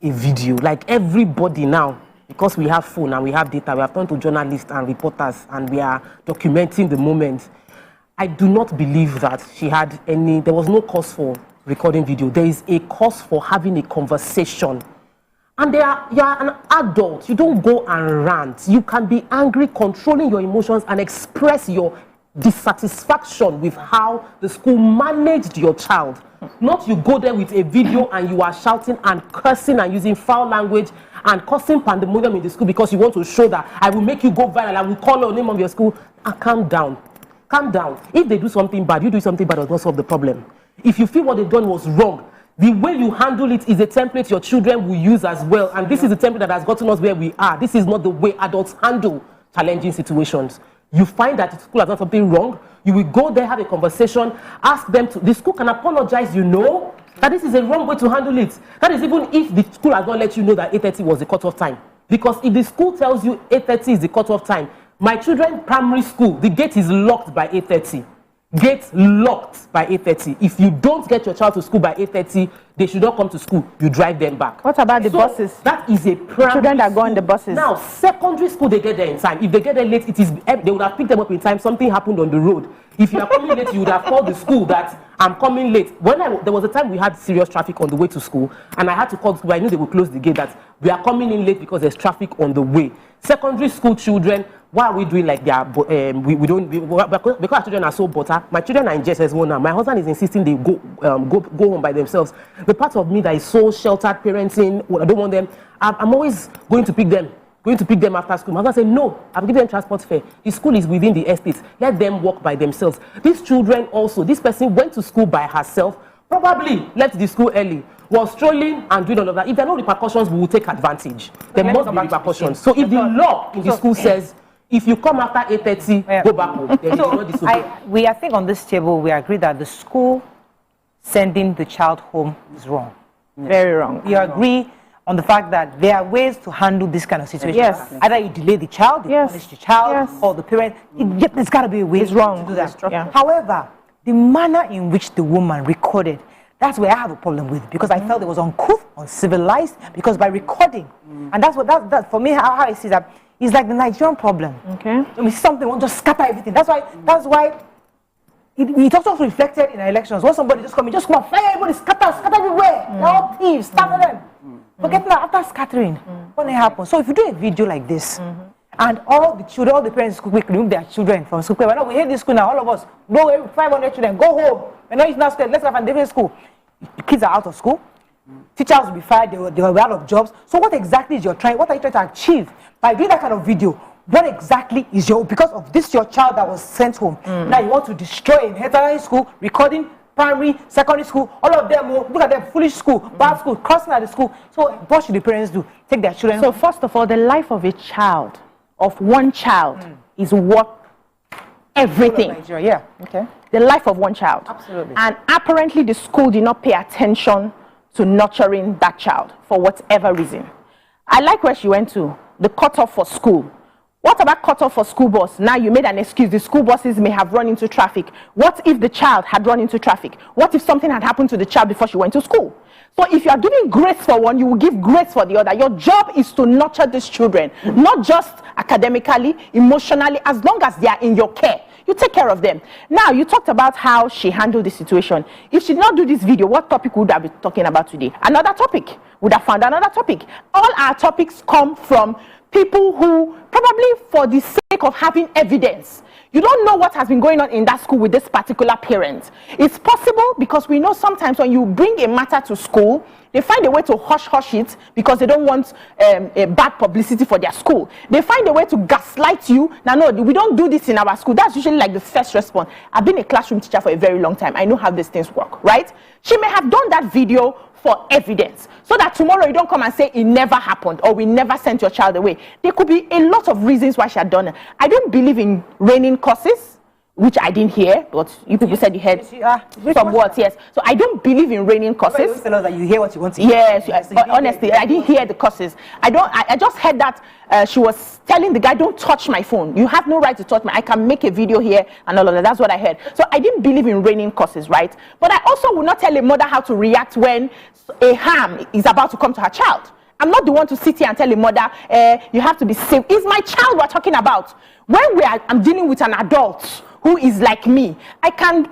a video? Like everybody now, because we have phone and we have data, we have turned to journalists and reporters and we are documenting the moment. I do not believe that there was no cause for recording video. There is a cause for having a conversation. And you are an adult. You don't go and rant. You can be angry, controlling your emotions and express your dissatisfaction with how the school managed your child. Not you go there with a video and you are shouting and cursing and using foul language and causing pandemonium in the school because you want to show that I will make you go viral, I will call the name of your school. Calm down. Calm down. If they do something bad, you do something bad, does not solve the problem. If you feel what they've done was wrong, the way you handle it is a template your children will use as well. And this is the template that has gotten us where we are. This is not the way adults handle challenging situations. You find that the school has done something wrong, you will go there, have a conversation, ask them to, the school can apologize, that this is a wrong way to handle it. That is even if the school has not let you know that 8:30 was the cutoff time. Because if the school tells you 8:30 is the cutoff time, my children primary school, the gate is locked by 8:30. Gate locked by 8:30. If you don't get your child to school by 8:30, they should not come to school. You drive them back. What about the buses? That is a primary children that go on the buses. Now, secondary school, they get there in time. If they get there late, they would have picked them up in time. Something happened on the road. If you are coming late, you would have called the school that I'm coming late. There was a time we had serious traffic on the way to school, and I had to call the school. I knew they would close the gate that we are coming in late because there's traffic on the way. Secondary school children, why are we doing like they are? Because our children are so butter. My children are in JSS one now. My husband is insisting they go home by themselves. The part of me that is so sheltered parenting, I don't want them. I'm always going to pick them after school. My husband said, no, I've given them transport fare. The school is within the estate. Let them walk by themselves. These children also, this person went to school by herself, probably left the school early, was strolling and doing all of that. If there are no repercussions, we will take advantage. There must be repercussions. So if the law in the school says, if you come after 8:30, go back home. Then you will not disobey. I think on this table, we agree that the school sending the child home is wrong. Very wrong. We agree on the fact that there are ways to handle this kind of situation. Yes. Either you delay the child, you punish the child, or the parent. There's got to be a way to do that. Yeah. However, the manner in which the woman recorded, that's where I have a problem with, because I felt it was uncouth, uncivilized, because by recording, and that's what that for me, how I see that, is like the Nigerian problem. Okay. When we see something, we want to just scatter everything. That's why it also reflected in our elections. When somebody just come and fire everybody, scatter everywhere. They're all thieves, scatter them. Forget now, after scattering, what happens? So if you do a video like this, and all the children, all the parents quickly remove their children from school. We hate this school now, all of us, go 500 children, go home. We're not using our school, let's have a different school. The kids are out of school. Teachers will be fired, they will be out of jobs. So what exactly is what are you trying to achieve by doing that kind of video? What exactly is because of this your child that was sent home? Now you want to destroy an entire school, recording primary, secondary school, all of them, look at them, foolish school, bad school, crossing at the school. So what should the parents do? Take their children. So first of all, the life of a child, of one child, is worth everything. Yeah, okay. The life of one child. Absolutely. And apparently the school did not pay attention to nurturing that child for whatever reason. I like where she went to, the cutoff for school. What about cutoff for school bus? Now you made an excuse. The school buses may have run into traffic. What if the child had run into traffic? What if something had happened to the child before she went to school? So if you are giving grace for one, you will give grace for the other. Your job is to nurture these children, not just academically, emotionally, as long as they are in your care. You take care of them. Now, you talked about how she handled the situation. If she did not do this video, what topic would I be talking about today? Another topic. Would have found another topic. All our topics come from people who, probably for the sake of having evidence, you don't know what has been going on in that school with this particular parent. It's possible because we know sometimes when you bring a matter to school, they find a way to hush it because they don't want a bad publicity for their school. They find a way to gaslight you. Now, no, we don't do this in our school. That's usually like the first response. I've been a classroom teacher for a very long time. I know how these things work, right? She may have done that video for evidence so that tomorrow you don't come and say it never happened or we never sent your child away. There could be a lot of reasons why she had done it. I don't believe in raining curses, which I didn't hear, but you people said you heard some words, yes. So I don't believe in raining curses. Tell us that you hear what you want to hear. Yes, so honestly, I didn't hear the curses. I just heard that she was telling the guy, don't touch my phone. You have no right to touch me. I can make a video here and all of that. That's what I heard. So I didn't believe in raining curses, right? But I also will not tell a mother how to react when a harm is about to come to her child. I'm not the one to sit here and tell a mother, you have to be safe. It's my child we're talking about. When I'm dealing with an adult who is like me, I can,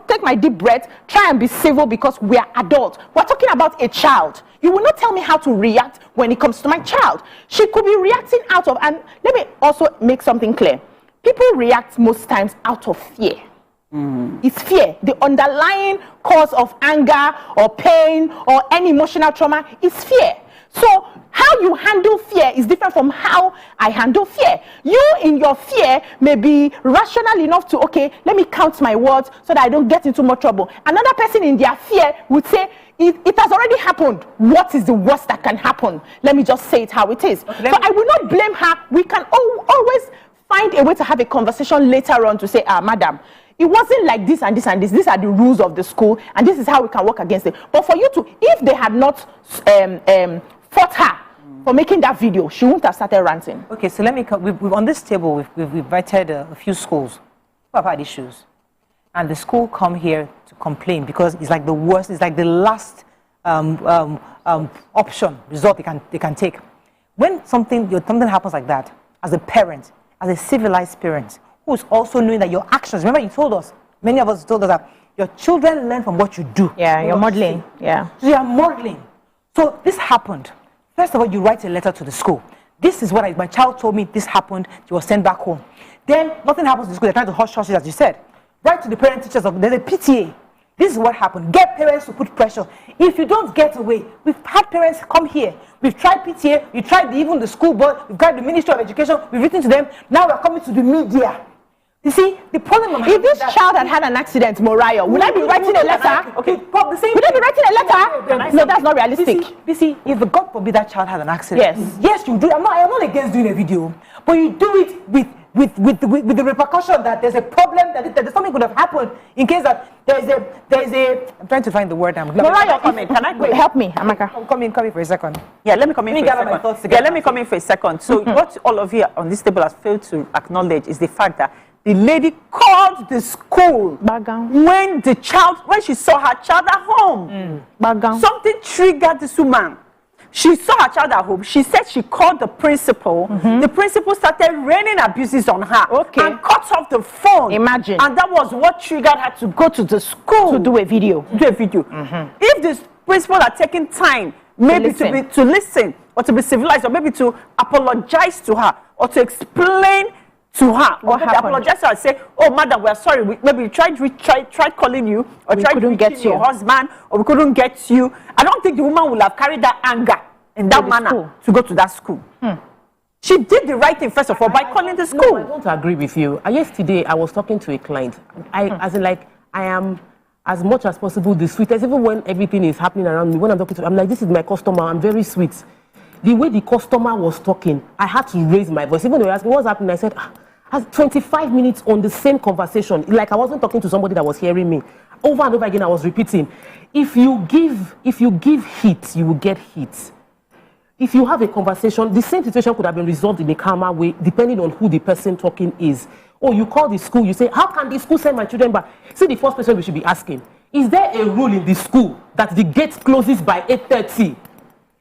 take my deep breath, try and be civil because we are adults. We're talking about a child. You will not tell me how to react when it comes to my child. She could be reacting out of, and let me also make something clear. People react most times out of fear. It's fear. The underlying cause of anger or pain or any emotional trauma is fear. So how you handle fear is different from how I handle fear. You in your fear may be rational enough to, okay, let me count my words so that I don't get into more trouble. Another person in their fear would say, it has already happened. What is the worst that can happen? Let me just say it how it is. Okay, so I will not blame her. We can always find a way to have a conversation later on to say, madam, it wasn't like this and this and this. These are the rules of the school, and this is how we can work against it. But for you to, if they had not fought her for making that video, she wouldn't have started ranting. Okay, so let me come. We've on this table, we've invited a few schools who have had issues. And the school come here to complain because it's like the worst, it's like the last option, result they can take. When something happens like that, as a parent, as a civilized parent, who is also knowing that your actions, remember you told us, many of us told us that your children learn from what you do. Yeah, you're modeling. Yeah. So you're modeling. So this happened. First of all, you write a letter to the school. This is what my child told me, this happened, she was sent back home. Then nothing happens to the school, they're trying to hush it, as you said. Write to the parent teachers, there's a PTA. This is what happened. Get parents to put pressure. If you don't get away, we've had parents come here. We've tried PTA, we've tried even the school board, we've tried the Ministry of Education, we've written to them. Now we're coming to the media. You see, the problem if this child had an accident, Moriah, would I be writing a letter? Okay, would I be writing a letter? No, that's not realistic. You see, if God forbid that child had an accident, yes, you do. I'm not against doing a video, but you do it with the repercussion that there's a problem, that something could have happened in case that there's a. I'm trying to find the word. Moriah, come in. Can I wait? Help me, Amaka. Come in for a second. Yeah, let me come in for a second. Yeah, let me come in for a second. So what all of you on this table has failed to acknowledge is the fact that the lady called the school when she saw her child at home. Something triggered this woman. She saw her child at home. She said she called the principal. The principal started raining abuses on her and cut off the phone. Imagine. And that was what triggered her to go to the school to do a video. If the principal had taken time, maybe to listen or to be civilized or maybe to apologize to her or to explain to her, or maybe apologize to her and say, "Oh, madam, we're sorry. Maybe we tried calling you, or we tried to get your husband, or we couldn't get you." I don't think the woman will have carried that anger in that manner to go to that school. She did the right thing first of all by calling the school. No, I don't agree with you. Yesterday, I was talking to a client. I am as much as possible the sweetest, even when everything is happening around me. When I'm talking to, I'm like, this is my customer. I'm very sweet. The way the customer was talking, I had to raise my voice. Even though they asked me what's happening, I said, 25 minutes on the same conversation. Like I wasn't talking to somebody that was hearing me. Over and over again, I was repeating. If you give heat, you will get heat. if you have a conversation, the same situation could have been resolved in a calmer way, depending on who the person talking is. Oh, you call the school, you say, how can the school send my children back? See, the first question we should be asking, is there a rule in the school that the gate closes by 8:30?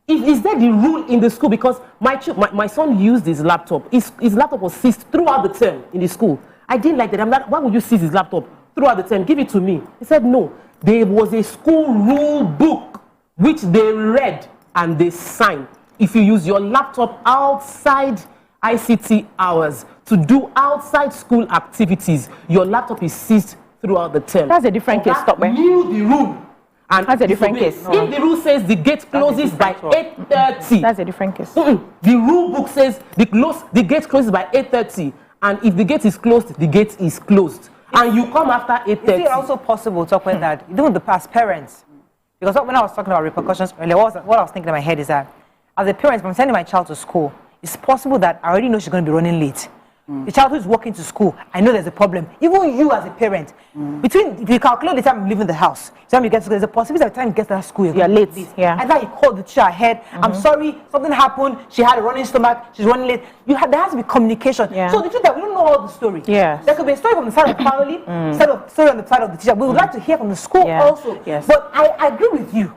Is there the rule in the school? Because my son used his laptop. His laptop was seized throughout the term in the school. I didn't like that. I'm like, why would you seize his laptop throughout the term? Give it to me. He said, no. There was a school rule book which they read and they signed. If you use your laptop outside ICT hours to do outside school activities, your laptop is seized throughout the term. That's a different case. Stop, man. Knew the rule. And that's a different case. If the rule says the gate closes by 8:30, that's a different case. The rule book says the gate closes by 8:30, and if the gate is closed, the gate is closed. And you come after 8:30. Is it also possible to talk about that, even with the past parents? Because when I was talking about repercussions earlier, what I was thinking in my head is that, as a parent, if I'm sending my child to school, it's possible that I already know she's going to be running late. The child who's walking to school, I know there's a problem. Even you as a parent, if you calculate the time I'm leaving the house, the time you get to school, there's a possibility that the time you get to that school, you're late. Yeah. And then you call the teacher ahead. I'm sorry, something happened. She had a running stomach. She's running late. There has to be communication. Yeah. So the truth that we don't know all the story. Yes. There could be a story from the side of the family, story on the side of the teacher. We would like to hear from the school also. Yes. But I agree with you.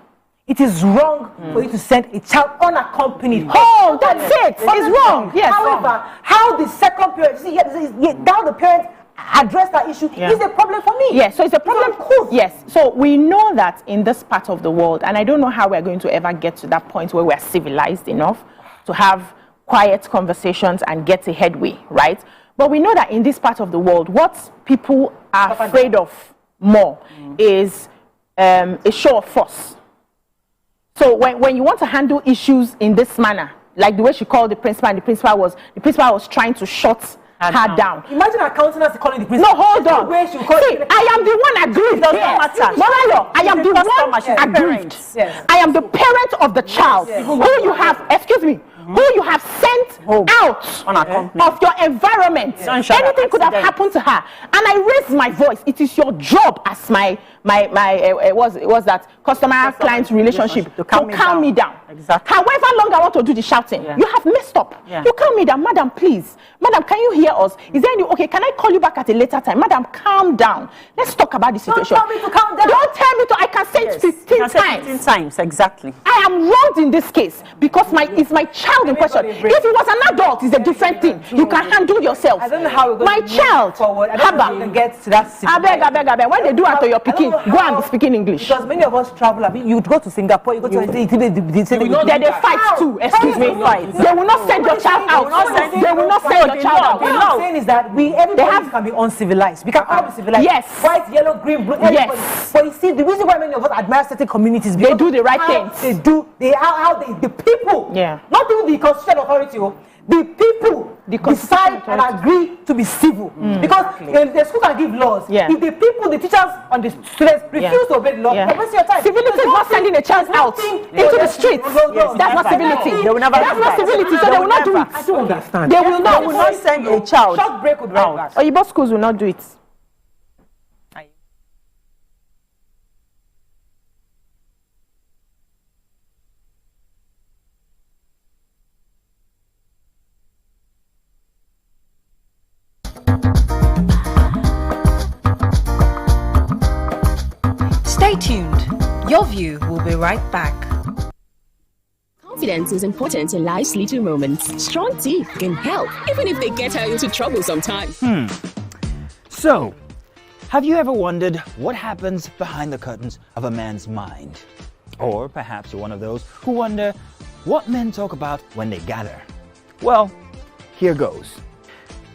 It is wrong for you to send a child unaccompanied. Oh, that's it. It's wrong. Yes. However, how the second parent, see, how the parent address that issue is a problem for me. Yes, so it's a problem. Yes. So we know that in this part of the world, and I don't know how we're going to ever get to that point where we're civilized enough to have quiet conversations and get a headway, right? But we know that in this part of the world, what people are afraid of more is a show of force. So when you want to handle issues in this manner, like the way she called the principal, and the principal was trying to shut her down. Imagine her counselor calling the principal. No, hold on. See, I am the one aggrieved. It doesn't matter. Moralo, I am the one aggrieved. I am the parent of the child who you have, excuse me, who you have sent out of your environment. Anything could have happened to her. And I raised my voice. It is your job as my it was that customer-client relationship to calm me down. Exactly. However long I want to do the shouting, you have messed up. You calm me down. Madam, please. Madam, can you hear us? Is there any, okay, can I call you back at a later time? Madam, calm down. Let's talk about the situation. Don't tell me to calm down. Don't tell me to, I can say it 15 times. 15 times, exactly. I am wronged in this case because it's my child in question. If it was an adult, it's a different thing. You can handle yourself. I don't know how we're going my to child, forward. I don't know how we can get to that situation. I beg. When they do after your picking, go and be speaking English. Because many of us travel. I mean, you go to Singapore, you go to they fight too. Excuse me. They will not send your child out. They will not send your child out. What I'm saying is that everybody can be uncivilized. We can all be civilized. Yes. White, yellow, green, blue, everybody. Yes. But you see, the reason why many of us admire certain communities, they do the right things. The people, not even the constitutional authority, the people decide and agree to be civil. Because the school can give laws. If the people, the teachers and the students refuse to obey the law, waste your time. Civility is not sending a child out into the streets. That's not civility. They will never That's not civility, so they will not do it. I don't understand. They will not send a child short break would right back. Oyibo schools will not do it. Stay tuned. Your view will be right back. Confidence is important in life's little moments. Strong teeth can help, even if they get her into trouble sometimes. So, have you ever wondered what happens behind the curtains of a man's mind? Or perhaps you're one of those who wonder what men talk about when they gather. Well, here goes.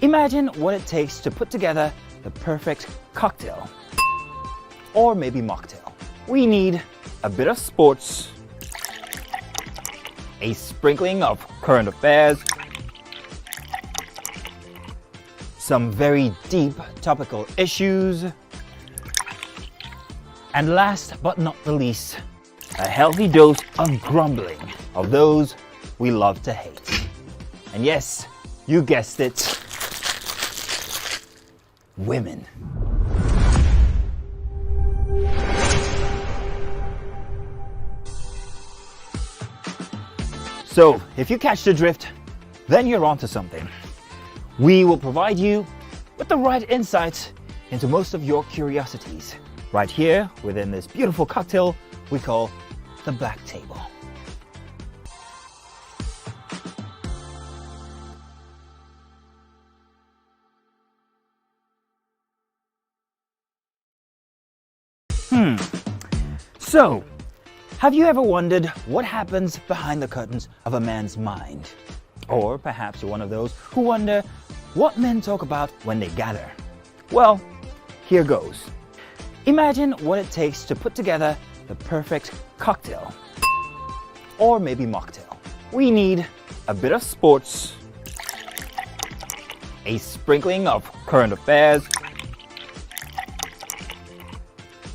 Imagine what it takes to put together the perfect cocktail. Or maybe mocktail. We need a bit of sports, a sprinkling of current affairs, some very deep topical issues, and last but not the least, a healthy dose of grumbling of those we love to hate. And yes, you guessed it, women. So, if you catch the drift, then you're onto something. We will provide you with the right insights into most of your curiosities, right here within this beautiful cocktail we call the Black Table. So, have you ever wondered what happens behind the curtains of a man's mind? Or perhaps you're one of those who wonder what men talk about when they gather. Well, here goes. Imagine what it takes to put together the perfect cocktail. Or maybe mocktail. We need a bit of sports, a sprinkling of current affairs,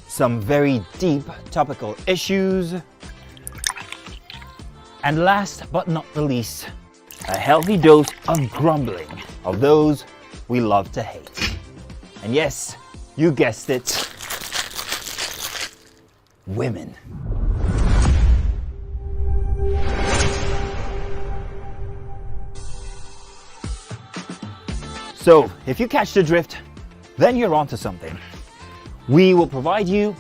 some very deep topical issues, and last but not the least, a healthy dose of grumbling of those we love to hate. And yes, you guessed it, women. So, if you catch the drift, then you're onto something. We will provide you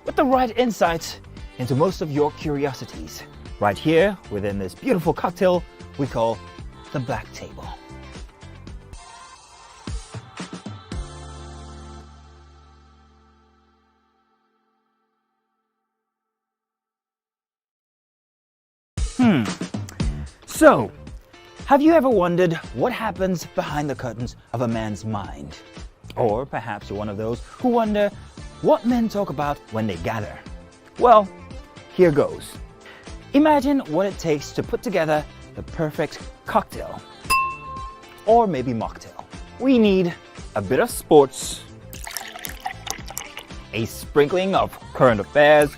with the right insights into most of your curiosities, right here within this beautiful cocktail we call the Black Table. So, have you ever wondered what happens behind the curtains of a man's mind? Or perhaps you're one of those who wonder what men talk about when they gather. Well, here goes. Imagine what it takes to put together the perfect cocktail. Or maybe mocktail. We need a bit of sports, a sprinkling of current affairs,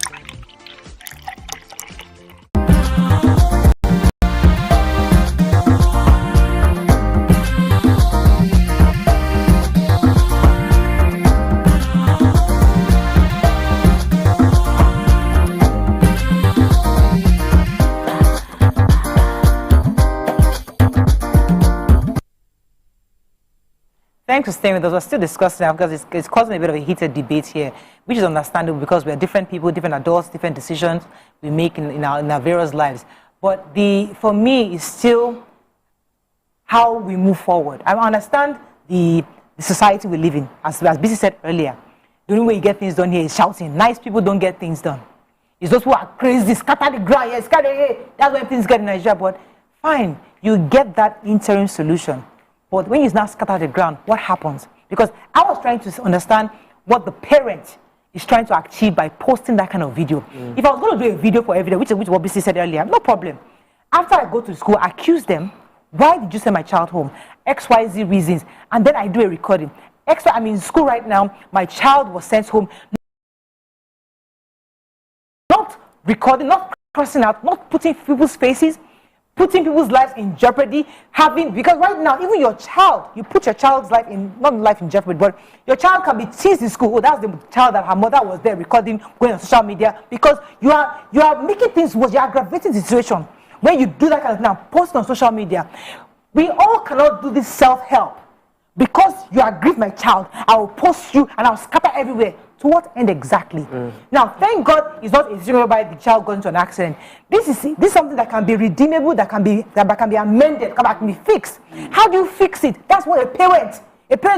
Thanks for staying with us. We're still discussing now because it's causing a bit of a heated debate here, which is understandable because we are different people, different adults, different decisions we make in our various lives. But for me, it's still how we move forward. I understand the society we live in. As Bisi said earlier, the only way you get things done here is shouting. Nice people don't get things done. It's those who are crazy, scatter the ground, yeah, scatter, hey. That's when things get in Nigeria. But fine, you get that interim solution. But when you now scatter the ground, what happens? Because I was trying to understand what the parent is trying to achieve by posting that kind of video. If I was going to do a video for every day, which is what BC said earlier, no problem. After I go to school, I accuse them. Why did you send my child home? XYZ reasons. And then I do a recording. I'm in school right now. My child was sent home. Not recording, not crossing out, not putting people's faces, putting people's lives in jeopardy, because right now, even your child, you put your child's life in, not life in jeopardy, but your child can be teased in school. Oh, that's the child that her mother was there recording, going on social media, because you are making things worse, you're aggravating the situation. When you do that kind of thing, now post on social media, we all cannot do this self-help. Because you aggrieve my child, I will post you and I'll scatter everywhere. To what end exactly? Now, thank God it's not a situation whereby the child got into an accident. This is something that can be redeemable, that can be amended, that can be fixed. How do you fix it? That's what a parent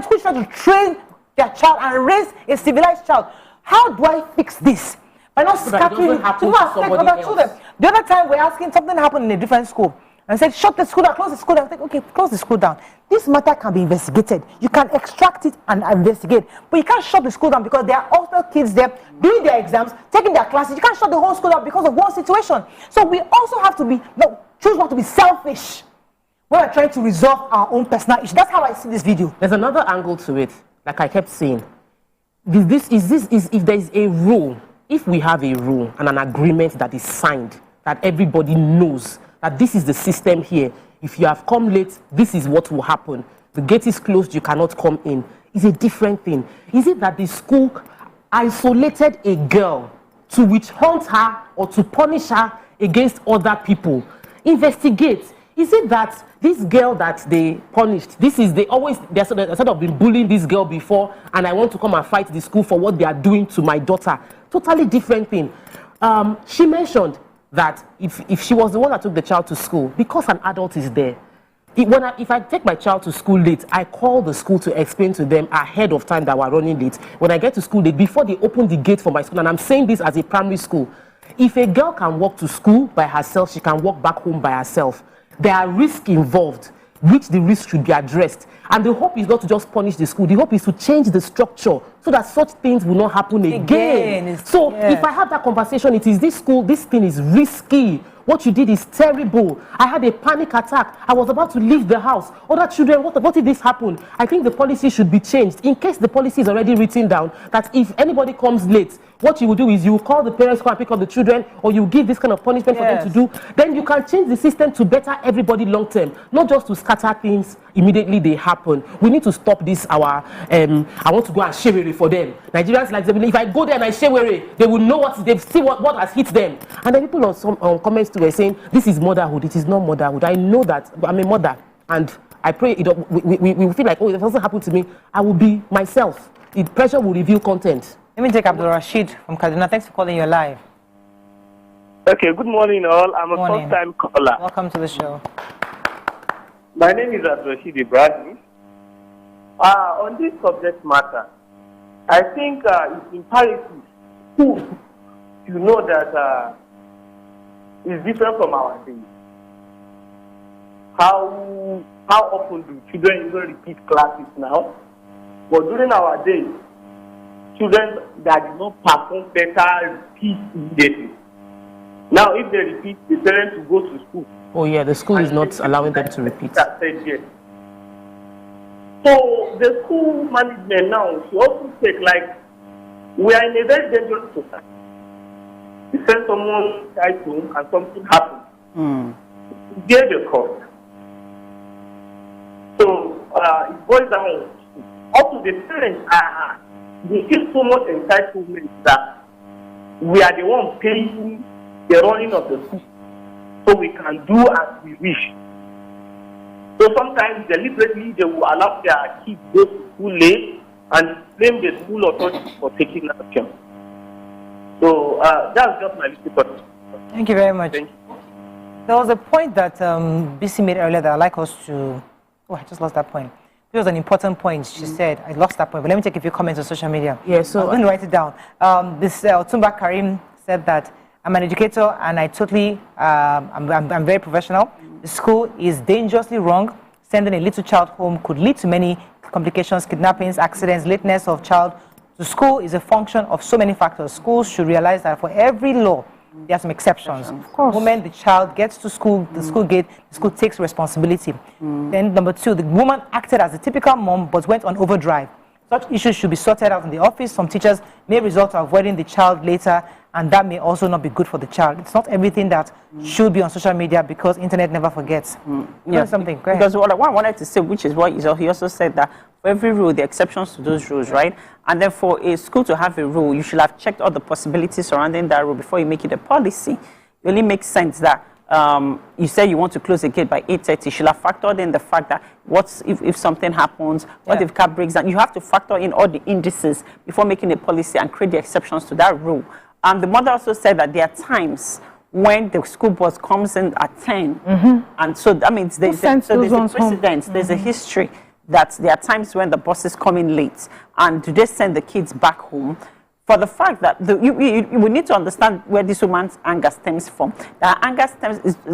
who is trying to train their child and raise a civilized child. How do I fix this? By not scattering to other children. The other time we're asking, something happened in a different school. And said, shut the school down, close the school down. I think, okay, close the school down. This matter can be investigated. You can extract it and investigate. But you can't shut the school down because there are also kids there doing their exams, taking their classes. You can't shut the whole school down because of one situation. So we also have to choose not to be selfish when we're trying to resolve our own personal issues. That's how I see this video. There's another angle to it, like I kept saying. If there is a rule, if we have a rule and an agreement that is signed, that everybody knows, that this is the system here. If you have come late, this is what will happen. The gate is closed, you cannot come in. It's a different thing. Is it that the school isolated a girl to witch hunt her or to punish her against other people? investigate. Is it that this girl that they punished, they're sort of been bullying this girl before, and I want to come and fight the school for what they are doing to my daughter? Totally different thing. She mentioned that if she was the one that took the child to school, because an adult is there, if I take my child to school late, I call the school to explain to them ahead of time that we're running late. When I get to school late, before they open the gate for my school, and I'm saying this as a primary school, if a girl can walk to school by herself, she can walk back home by herself. There are risks involved, which the risk should be addressed. And the hope is not to just punish the school. The hope is to change the structure so that such things will not happen again. So if I have that conversation, it is this school, this thing is risky. What you did is terrible. I had a panic attack. I was about to leave the house. Other children, what if this happened? I think the policy should be changed. In case the policy is already written down, that if anybody comes late, what you will do is you will call the parents to come and pick up the children, or you give this kind of punishment for them to do. Then you can change the system to better everybody long term, not just to scatter things immediately they happen. We need to stop this. I want to go and share for them. Nigerians like them. If I go there and I share, they will know they see what has hit them. And then people on some comments too were saying this is motherhood. It is not motherhood. I know that I'm a mother, and I pray we feel like, oh, if it doesn't happen to me, I will be myself. The pressure will reveal content. Let me take Abdul Rashid from Kaduna. Thanks for calling. You're live. Okay, good morning all. I'm a first-time caller. Welcome to the show. My name is Abdul Rashid Ibrahim. On this subject matter, I think it's imperative to know that it's different from our days. How often do children even repeat classes now? But during our days, children that do not perform better repeat immediately. Now, if they repeat, the parents will go to school. Oh yeah, the school is not allowing them to repeat. So the school management now should also take, like, we are in a very dangerous society. You send someone child home and something happens. Bear the cost. So it boils down. Also, the parents they feel so much entitlement that we are the one paying the running of the school, so we can do as we wish. So sometimes deliberately they will allow their kids go to school late and blame the school authorities for taking action. So that's just my little thought. Thank you very much. Thank you. There was a point that BC made earlier that I'd like us to... Oh, I just lost that point. It was an important point. She said, I lost that point, but let me take a few comments on social media. Yeah, so... I'm going to write it down. Otumba Karim said that I'm an educator and I totally... I'm very professional. The school is dangerously wrong. Sending a little child home could lead to many complications, kidnappings, accidents, lateness of child to school is a function of so many factors. Schools should realize that for every law, there are some exceptions. Of course. The moment the child gets to school, the school gate, the school takes responsibility. Then number two, the woman acted as a typical mom but went on overdrive. Such issues should be sorted out in the office. Some teachers may result to avoiding the child later, and that may also not be good for the child. It's not everything that should be on social media because internet never forgets. Yeah, something. Go ahead. Because what I wanted to say, which is what he also said, that for every rule, there are exceptions to those rules, right? And then for a school to have a rule, you should have checked all the possibilities surrounding that rule before you make it a policy. It only makes sense that you say you want to close the gate by 8:30. You should have factored in the fact that what if something happens, what if car breaks down? You have to factor in all the indices before making a policy and create the exceptions to that rule. The mother also said that there are times when the school bus comes in at 10. And so that means there's a precedent, there's a history that there are times when the buses come in late. And do they send the kids back home? For the fact that you need to understand where this woman's anger stems from. That her anger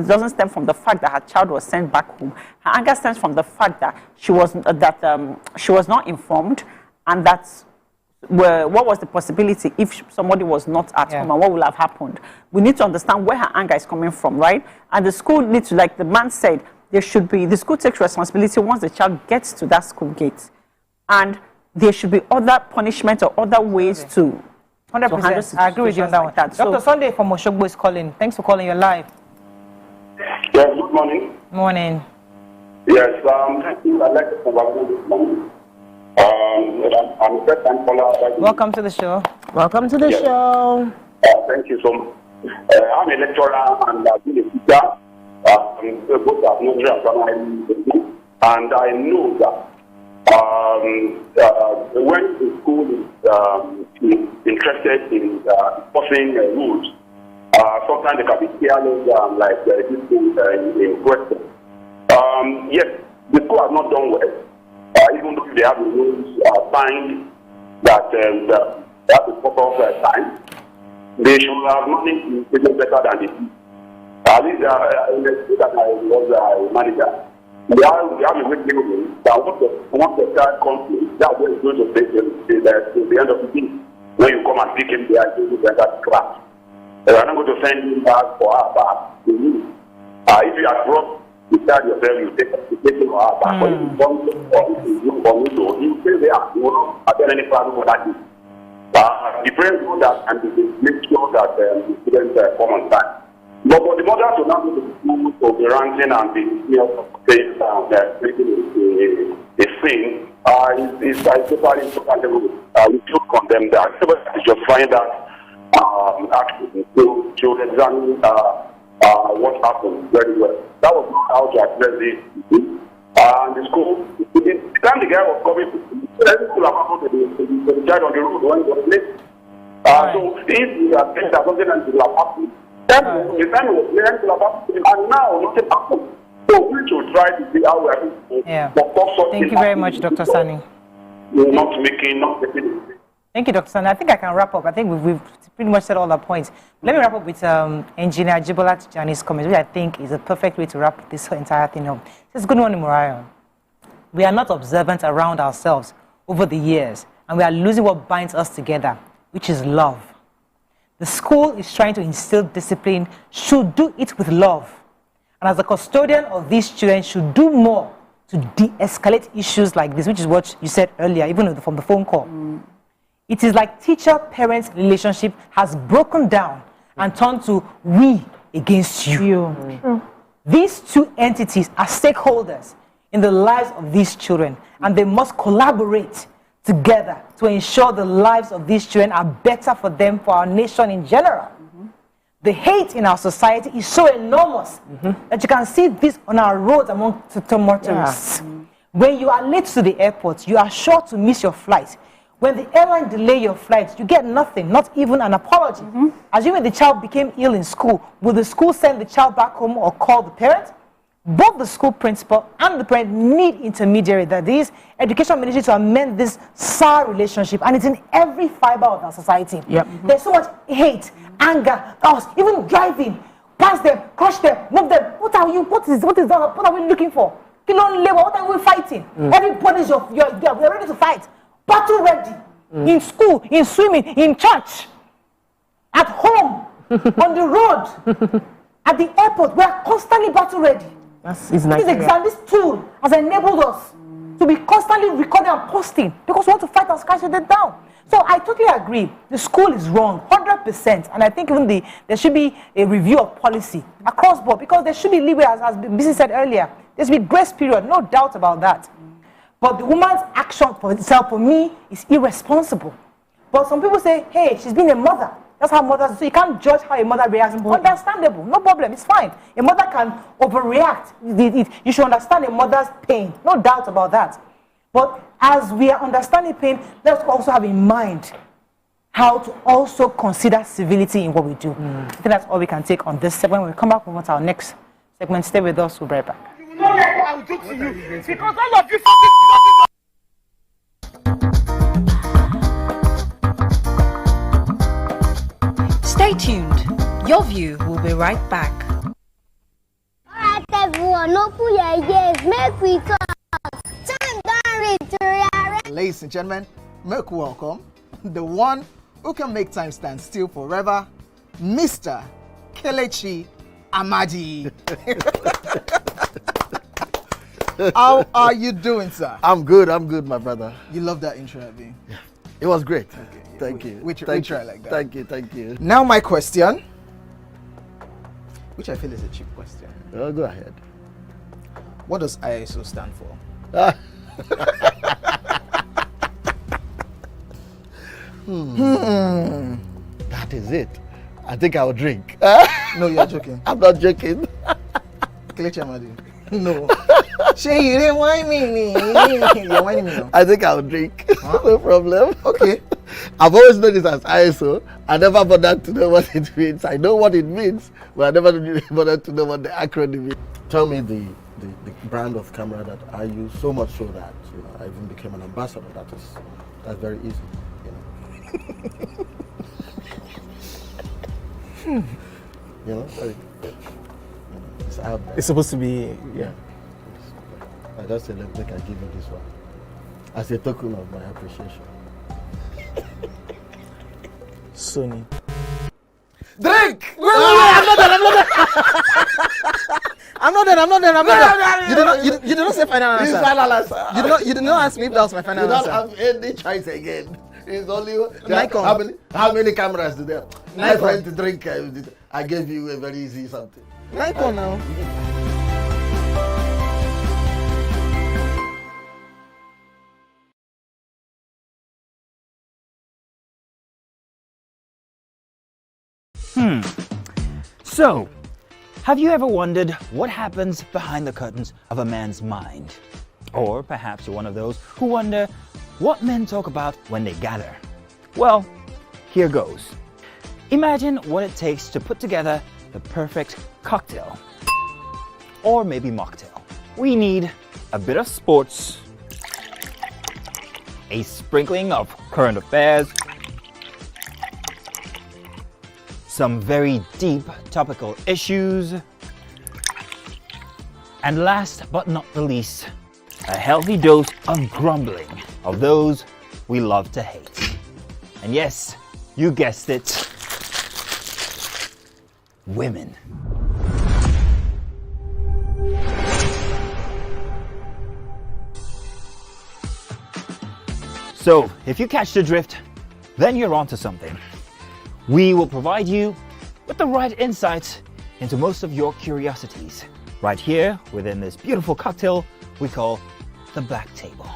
doesn't stem from the fact that her child was sent back home. Her anger stems from the fact that she was not informed, and that's what was the possibility if somebody was not at home and what would have happened. We need to understand where her anger is coming from, right? And the school needs to, like the man said, the school takes responsibility once the child gets to that school gate. And there should be other punishment or other ways to 100%. I agree with you on that one. Dr. Sunday from Oshogbo is calling. Thanks for calling. You're live. Yeah, good morning. Morning. Yes, I'd like to congratulate this morning. I'm a first-time caller. Welcome to the show. Welcome to the show. Thank you so much. I'm a lecturer and I've been a teacher both at nursery and primary school, and I know that when the school is interested in enforcing rules, sometimes they can be careless, like this in question. Yes, the school has not done well, even though they have the rules signed that they have to put off time. They should have nothing to do better than this. At least in the school that I was a manager, we have a great people that once the child comes to, that's what is going to take them to the end of the day. When you come and pick him, they are going to enter the class. They are not going to send him back for her back to you. If you are brought to child yourself, you take him or her back. But if you come to you stay there, you will not attend any class for that day. The parents do that and they make sure that the students come on time. But for the mothers to not go to school for the ranting and the face and making a sin, it's totally incompatible. We should condemn that. Everybody should find that action to examine what happened very well. That was not how to address this. And the school, the time the guy was coming, every school happened to the child on the road when he was late. So if you are saying that something that will happen, the time was late will happen, and now nothing happened. So we should try to see how we are going to Thank you very much, Dr. Sani. Not making. Thank you, Dr. Sani. I think I can wrap up. I think we've pretty much said all our points. Let me wrap up with Engineer Jibola Tijani's comments, which I think is a perfect way to wrap this entire thing up. He says, good morning, Mariah. We are not observant around ourselves over the years, and we are losing what binds us together, which is love. The school is trying to instill discipline, should do it with love. And as a custodian of these children, should do more to de-escalate issues like this, which is what you said earlier, even from the phone call. It is like teacher-parent relationship has broken down and turned to we against you. These two entities are stakeholders in the lives of these children, and they must collaborate together to ensure the lives of these children are better for them, for our nation in general. The hate in our society is so enormous that you can see this on our roads among motorists. When you are late to the airport, you are sure to miss your flight. When the airline delay your flight, you get nothing, not even an apology. Assuming the child became ill in school, will the school send the child back home or call the parent? Both the school principal and the parent need intermediary, that is, education ministry, to amend this sour relationship, and it's in every fiber of our society. There's so much hate, anger, even driving, pass them, crush them, move them. What are we looking for? What are we fighting? Everybody's you're ready to fight. Battle ready. In school, in swimming, in church, at home, on the road, at the airport, we are constantly battle ready. This tool has enabled us to be constantly recording and posting because we want to fight and scatter them down. So I totally agree. The school is wrong, 100%. And I think even there should be a review of policy across board, because there should be leeway, as BC said earlier. There should be grace period, no doubt about that. But the woman's action for itself, for me, is irresponsible. But some people say, hey, she's been a mother. That's how mothers do. So you can't judge how a mother reacts. Understandable, no problem, it's fine. A mother can overreact. You should understand a mother's pain, no doubt about that. But as we are understanding pain, let's also have in mind how to also consider civility in what we do. I think that's all we can take on this segment. When we come back, we'll move to our next segment. Stay with us, we'll be right back. You know what I will do to you, because all of you Stay tuned. Your view will be right back. Alright, everyone, open your ears. Make we talk. Ladies and gentlemen, make welcome the one who can make time stand still forever, Mr. Kelechi Amadi. How are you doing, sir? I'm good, my brother. You love that intro, Abi? Yeah. It was great. Okay, Thank you. We try like that. Thank you. Now my question, which I feel is a cheap question. Oh, go ahead. What does ISO stand for? That is it. I think I'll drink. No, you're joking. I'm not joking. Kelechi Amadi. No. Shay, you didn't whine me. You're whining me now. I think I'll drink. Huh? No problem. Okay. I've always known this as ISO. I never bothered to know what it means. I know what it means, but I never really bothered to know what the acronym is. Tell me the brand of camera that I use, so much so that I even became an ambassador. That's very easy. It's out there. It's supposed to be, yeah. I just said, let me give you this one as a token of my appreciation. Sony. Drink! Wait, I'm not done. You did not say final answer. It's final answer. You did not ask me if that was my final you answer. You don't have any choice again. It's only Nikon. How many cameras do they have? Nikon. My friend to drink. I gave you a very easy something. Nikon now. So, have you ever wondered what happens behind the curtains of a man's mind? Or perhaps you're one of those who wonder what men talk about when they gather. Well, here goes. Imagine what it takes to put together the perfect cocktail. Or maybe mocktail. We need a bit of sports, a sprinkling of current affairs, some very deep topical issues, and last but not the least, a healthy dose of grumbling of those we love to hate. And yes, you guessed it, women. So, if you catch the drift, then you're onto something. We will provide you with the right insights into most of your curiosities, right here within this beautiful cocktail we call the Black Table.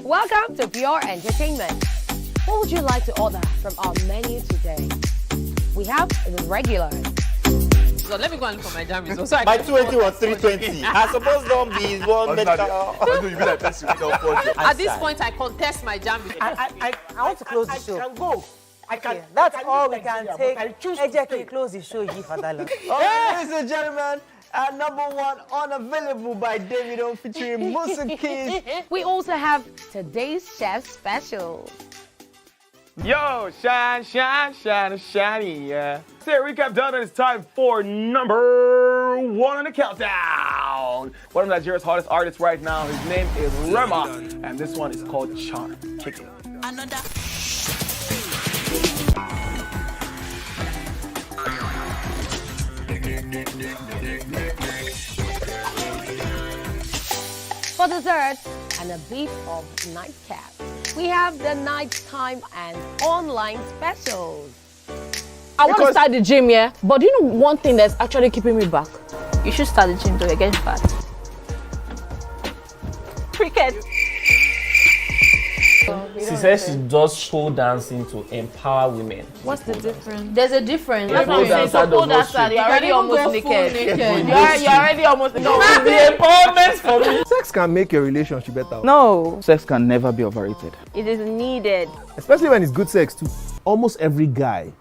Welcome to Pure Entertainment. What would you like to order from our menu today? We have the regular. So let me go and look for my jam results. My 20 was 320. I suppose don't be one better. At this point, I contest my jam results. I want to close the show. I can go. I can. That's all we can take. Ejeki, close the show. Ladies and gentlemen, number one, Unavailable by Davido featuring Musa Keys. We also have today's chef special. Yo, shine, shiny, yeah. So recap done, and it's time for number one on the countdown. One of Nigeria's hottest artists right now, his name is Rema, and this one is called Charm. Kick it. For dessert and a bit of nightcap, we have the nighttime and online specials. I want to start the gym, yeah? But do you know one thing that's actually keeping me back? You should start the gym, though. You're getting fat. Cricket. She says she does pole dancing to empower women. What's the difference? There's a difference. That's what I'm saying. So pole dancer, you're already almost naked. You're already almost naked. No, the empowerment for me. Sex can make your relationship better. No. Sex can never be overrated. It is needed. Especially when it's good sex, too. Almost every guy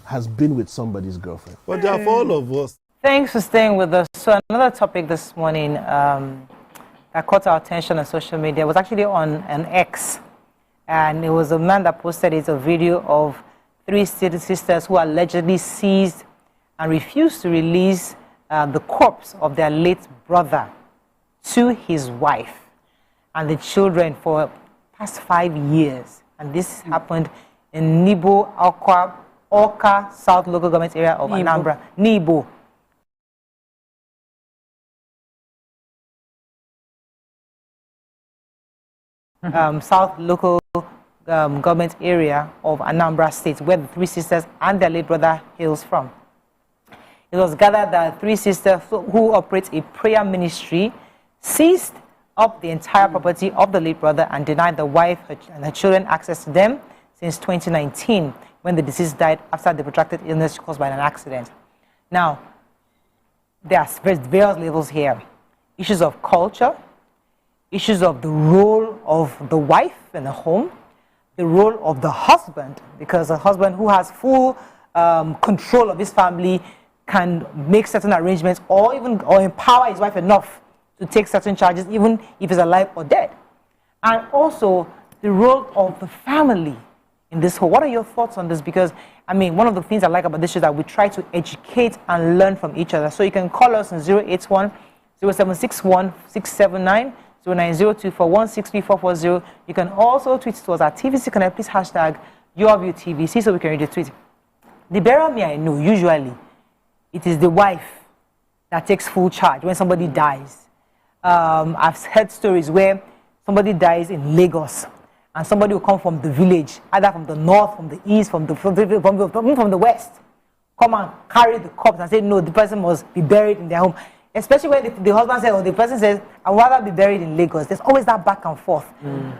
has been with somebody's girlfriend. But they are for all of us. Thanks for staying with us. So another topic this morning that caught our attention on social media was actually on an X. And it was a man that posted it, a video of 3 sisters who allegedly seized and refused to release the corpse of their late brother to his wife and the children for past 5 years. And this happened in Nibo, Awka South Local Government Area of Anambra. Nibo. South Local Government Area of Anambra State, where the 3 sisters and their late brother hails from. It was gathered that 3 sisters who operate a prayer ministry seized up the entire property of the late brother and denied the wife and her children access to them since 2019, when the deceased died after the protracted illness caused by an accident. Now, there are various levels here. Issues of culture, issues of the role of the wife in the home, the role of the husband, because a husband who has full control of his family can make certain arrangements or empower his wife enough to take certain charges, even if he's alive or dead. And also the role of the family in this whole. What are your thoughts on this? Because, I mean, one of the things I like about this is that we try to educate and learn from each other. So you can call us on 081 0761 679 0902416340. You can also tweet to us at TVC Connect. Please hashtag YourViewTVC so we can read the tweet. The burial me I know, usually, it is the wife that takes full charge when somebody dies. I've heard stories where somebody dies in Lagos and somebody will come from the village, either from the north, from the east, from the west, come and carry the corpse and say, no, the person must be buried in their home. Especially when the husband says, or the person says, I'd rather be buried in Lagos. There's always that back and forth.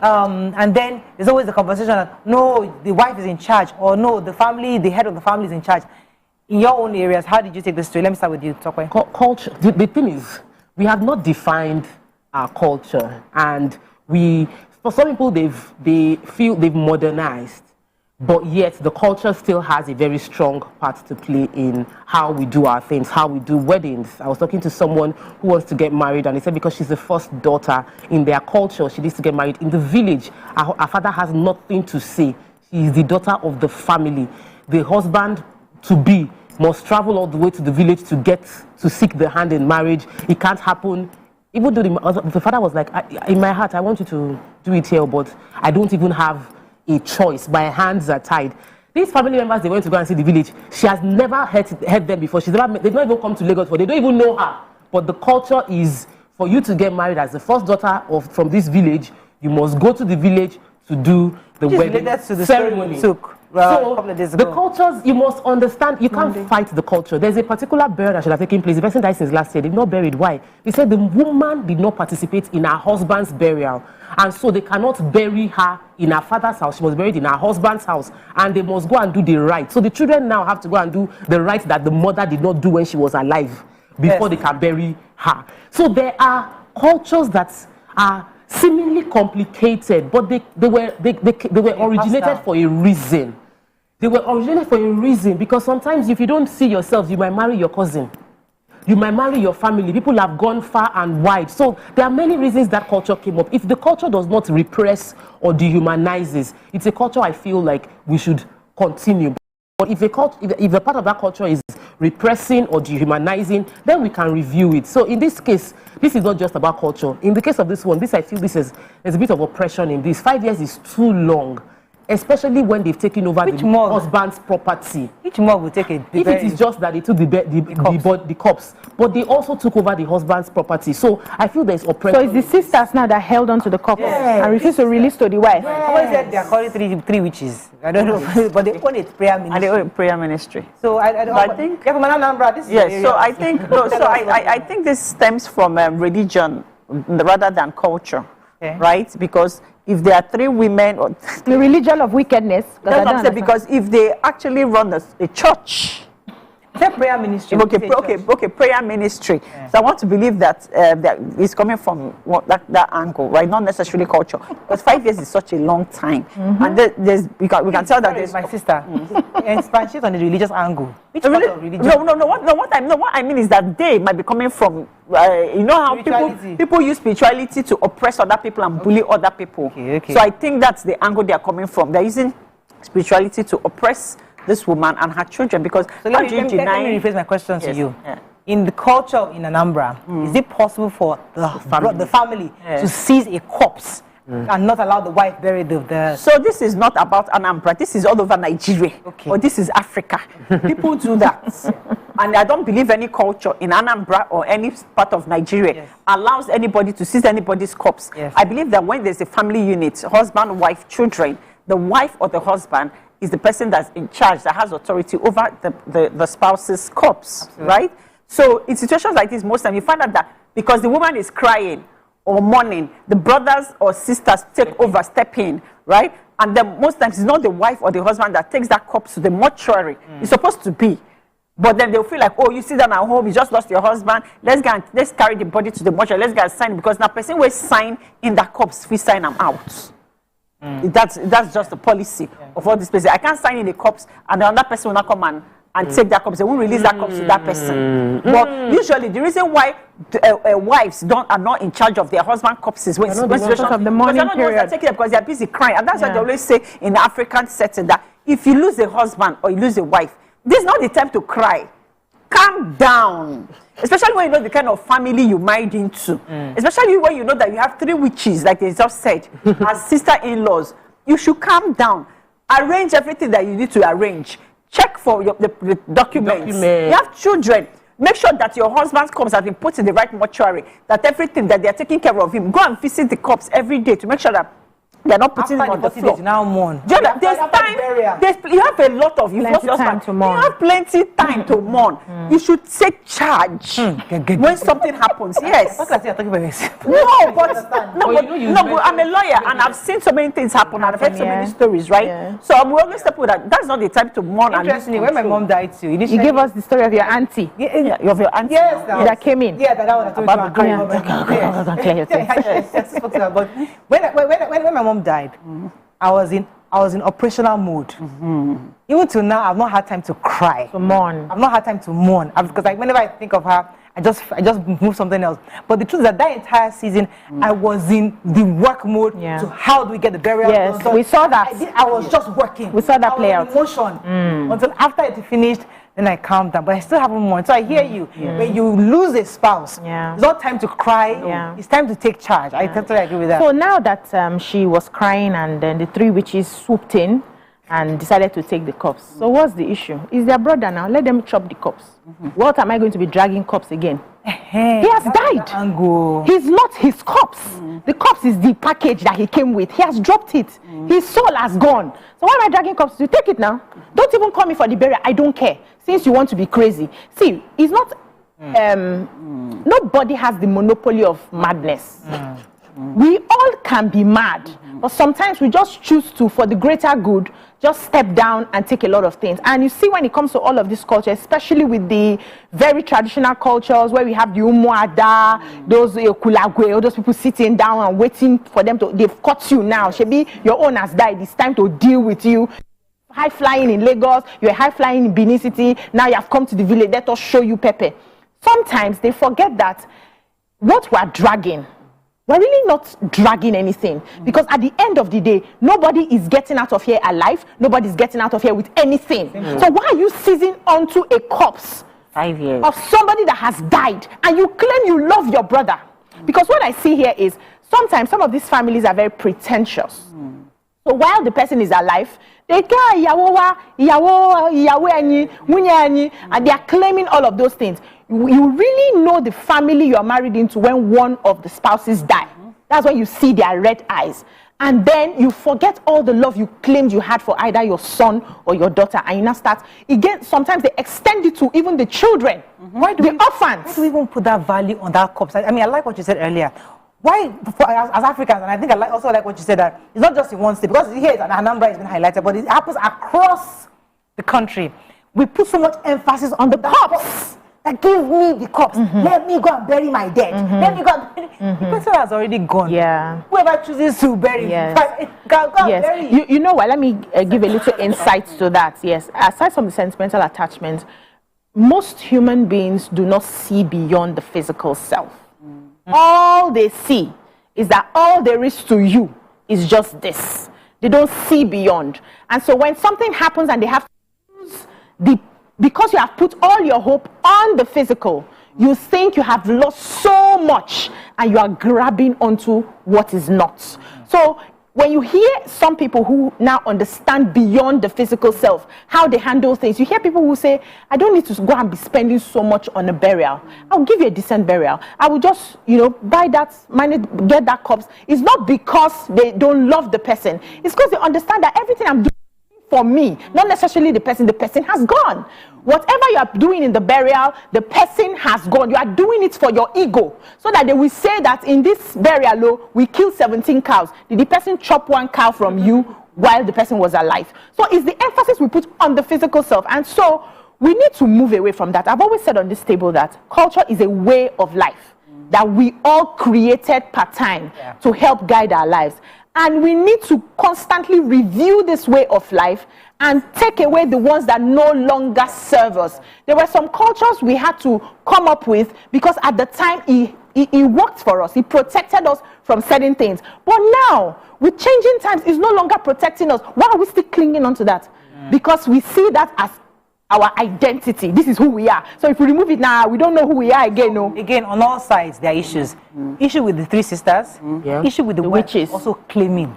And then there's always the conversation that, no, the wife is in charge, or no, the family, the head of the family is in charge. In your own areas, how did you take this story? Let me start with you, Tokwe. Culture. The thing is, we have not defined our culture, and for some people, they feel they've modernized, but yet the culture still has a very strong part to play in how we do our things, how we do weddings. I was talking to someone who wants to get married, and they said because she's the first daughter in their culture, she needs to get married. In the village, her father has nothing to say. She is the daughter of the family. The husband to be must travel all the way to the village to seek the hand in marriage. It can't happen. Even though the father was like, in my heart, I want you to do it here, but I don't even have a choice. My hands are tied. These family members, they went to go and see the village. She has never heard them before. They've not even come to Lagos before. They don't even know her. But the culture is for you to get married as the first daughter from this village, you must go to the village to do the wedding ceremony. So the cultures, you must understand, you can't fight the culture. There's a particular burial that should have taken place. The person died since last year. They've not buried. Why? They said the woman did not participate in her husband's burial. And so they cannot bury her in her father's house. She was buried in her husband's house. And they must go and do the rite. So the children now have to go and do the rite that the mother did not do when she was alive before they can bury her. So there are cultures that are seemingly complicated, but they were originated for a reason. They were originated for a reason, because sometimes if you don't see yourself, you might marry your cousin. You might marry your family. People have gone far and wide. So there are many reasons that culture came up. If the culture does not repress or dehumanizes, it's a culture I feel like we should continue. But if a part of that culture is repressing or dehumanizing, then we can review it. So in this case, this is not just about culture. In the case of this one, I feel there's a bit of oppression in this. 5 years is too long, especially when they've taken over the husband's property. Each mug will take if it is just that they took the corpse, but they also took over the husband's property. So I feel there's oppression. So it's the sisters now that held on to the couple and refused to release to the wife. Someone said they are calling three witches. I don't know, but they own it prayer ministry. And they own prayer ministry. So I think yes. So I think I think this stems from religion rather than culture, right? Because if there are three women, or the religion of wickedness. That's what I'm saying, because if they actually run a church, prayer ministry. Okay, prayer ministry. Yeah. So I want to believe that that is coming from that angle, right? Not necessarily culture, because 5 years is such a long time, and we can tell that there's my sister expansion on the religious angle. Which part of religion? What I mean is that they might be coming from you know how people use spirituality to oppress other people and bully other people. Okay. So I think that's the angle they are coming from. They're using spirituality to oppress this woman and her children, because let me rephrase my question to you. Yeah. In the culture in Anambra, is it possible for the family to seize a corpse and not allow the wife bury the... So this is not about Anambra. This is all over Nigeria. Or this is Africa. People do that. And I don't believe any culture in Anambra or any part of Nigeria allows anybody to seize anybody's corpse. I believe that when there's a family unit, husband, wife, children, the wife or the husband is the person that's in charge, that has authority over the spouse's corpse, right? So in situations like this, most times you find out that because the woman is crying, or mourning, the brothers or sisters take over, step in, right? And then most times it's not the wife or the husband that takes that corpse to the mortuary. It's supposed to be. But then they'll feel like, oh, you sit down at home, you just lost your husband. Let's carry the body to the mortuary. Let's get a sign, because now person will sign in that corpse, we sign them out. That's just the policy of all these places. I can't sign in the corpse and another person will not come and take that corpse. They won't release that corpse to that person. But usually the reason why wives are not in charge of their husband corpses when situation of the mourning period, because they're busy crying, and that's why they always say in the African setting that if you lose a husband or you lose a wife, this is not the time to cry. Calm down. Especially when you know the kind of family you married into. Especially when you know that you have 3 witches, like they just said, as sister-in-laws. You should calm down. Arrange everything that you need to arrange. Check for the documents. You have children. Make sure that your husband's corpse has been put in the right mortuary. That everything that they are taking care of him. Go and visit the corpse every day to make sure that they're not putting him on the floor. Now mourn. There's time. You have a lot of. You have plenty time to mourn. You should take charge when something happens. Yes. No, but I'm a lawyer and I've seen so many things happen and I've heard so many stories, right? So we always tell people that that's not the time to mourn. Interestingly, when my mom died too, you gave us the story of your auntie. Of your auntie. Yes, that came in. Yeah, that one. But when my mom died, I was in operational mode. Even till now, I've not had time to cry. To mourn. I've not had time to mourn because whenever I think of her, I just move something else. But the truth is that entire season, I was in the work mode. To how do we get the burial? Yes, we saw that. I was just working. We saw that play out. Emotion until after it finished. Then I calmed down, but I still haven't mourned. So I hear you. When you lose a spouse, it's not time to cry. It's time to take charge. I totally agree with that. So now that she was crying and then the 3 witches swooped in and decided to take the corpse. So what's the issue? Is their brother now. Let them chop the corpse. What am I going to be dragging corpse again? He has died. He's not his corpse. The corpse is the package that he came with. He has dropped it. His soul has gone. So why am I dragging corpse? You take it now. Don't even call me for the burial. I don't care. Since you want to be crazy. See, it's not... nobody has the monopoly of madness. We all can be mad. But sometimes we just choose to, for the greater good, just step down and take a lot of things. And you see when it comes to all of this culture, especially with the very traditional cultures where we have the Umuada, those Kulagwe, all those people sitting down and waiting for them to, they've caught you now. Shebi, your own has died. It's time to deal with you. High flying in Lagos, you're high flying in Benin City, now you have come to the village, let us show you Pepe. Sometimes they forget that what we're dragging, we're really not dragging anything, because at the end of the day, nobody is getting out of here alive, nobody's getting out of here with anything. So why are you seizing onto a corpse 5 years of somebody that has died and you claim you love your brother? Because what I see here is sometimes some of these families are very pretentious. So while the person is alive, they and they are claiming all of those things. You really know the family you are married into when one of the spouses die. That's when you see their red eyes. And then you forget all the love you claimed you had for either your son or your daughter. And you now start, again, sometimes they extend it to even the children, the orphans. Why do we even put that value on that corpse? I mean, I like what you said earlier. Why, as Africans, and I think I also like what you said, that it's not just in one state, because here a number has been highlighted, but it happens across the country. We put so much emphasis on the corpse. Like, give me the corpse. Let me go and bury my dead. Let me go and bury. The person has already gone. Whoever chooses to bury, go and bury. You know what? Let me give a little insight to that. Yes, aside from the sentimental attachment, most human beings do not see beyond the physical self. All they see is that all there is to you is just this. They don't see beyond. And so when something happens and they have to use because you have put all your hope on the physical, you think you have lost so much and you are grabbing onto what is not. So when you hear some people who now understand beyond the physical self, how they handle things, you hear people who say, I don't need to go and be spending so much on a burial. I'll give you a decent burial. I will just, buy that, get that corpse. It's not because they don't love the person. It's because they understand that everything I'm doing for me, not necessarily the person has gone. Whatever you are doing in the burial, the person has gone. You are doing it for your ego, so that they will say that in this burial, we killed 17 cows. Did the person chop one cow from you while the person was alive? So it's the emphasis we put on the physical self. And so we need to move away from that. I've always said on this table that culture is a way of life that we all created part time to help guide our lives. And we need to constantly review this way of life and take away the ones that no longer serve us. There were some cultures we had to come up with because at the time he worked for us. He protected us from certain things. But now, with changing times, it's no longer protecting us. Why are we still clinging on to that? Because we see that as our identity. This is who we are. So if we remove it now, we don't know who we are again. No. Again, on all sides, there are issues. Issue with the three sisters. Issue with the witches. Also claiming.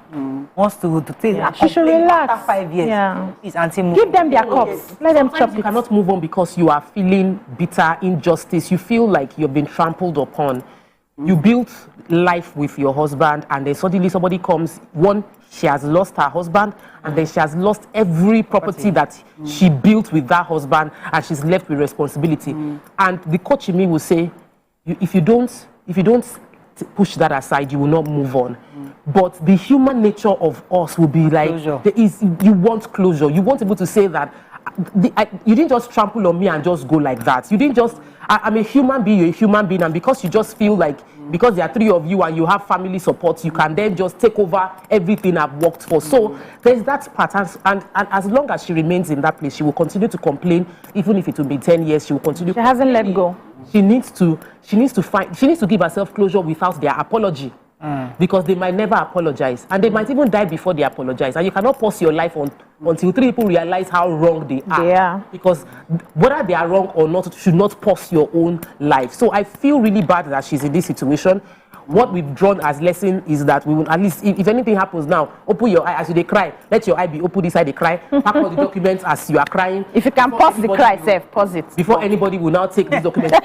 Wants to take. She should relax. After 5 years. Is Give them their cups. Let them chop. You cannot move on because you are feeling bitter injustice. You feel like you've been trampled upon. You built life with your husband, and then suddenly somebody comes. One, she has lost her husband, and then she has lost every property that she built with that husband, and she's left with responsibility. And the coach in me will say, if you don't push that aside, you will not move on. But the human nature of us will be like, you want closure. You want able to say that you didn't just trample on me and just go like that. You didn't just, I'm a human being, you're a human being, and because you just feel like, because there are three of you and you have family support, you can then just take over everything I've worked for. So there's that pattern, and as long as she remains in that place, she will continue to complain. Even if it will be 10 years, she will continue. She hasn't let go. She needs to give herself closure without their apology. Because they might never apologize, and they might even die before they apologize, and you cannot pause your life until three people realize how wrong they are. Because whether they are wrong or not should not pause your own life. So I feel really bad that she's in this situation. What we've drawn as lesson is that we will, at least if anything happens now, open your eye as you cry. Let your eye be open this side, they cry. Pack all the documents as you are crying. If you can pause the cry, pause it. Before anybody will now take these documents.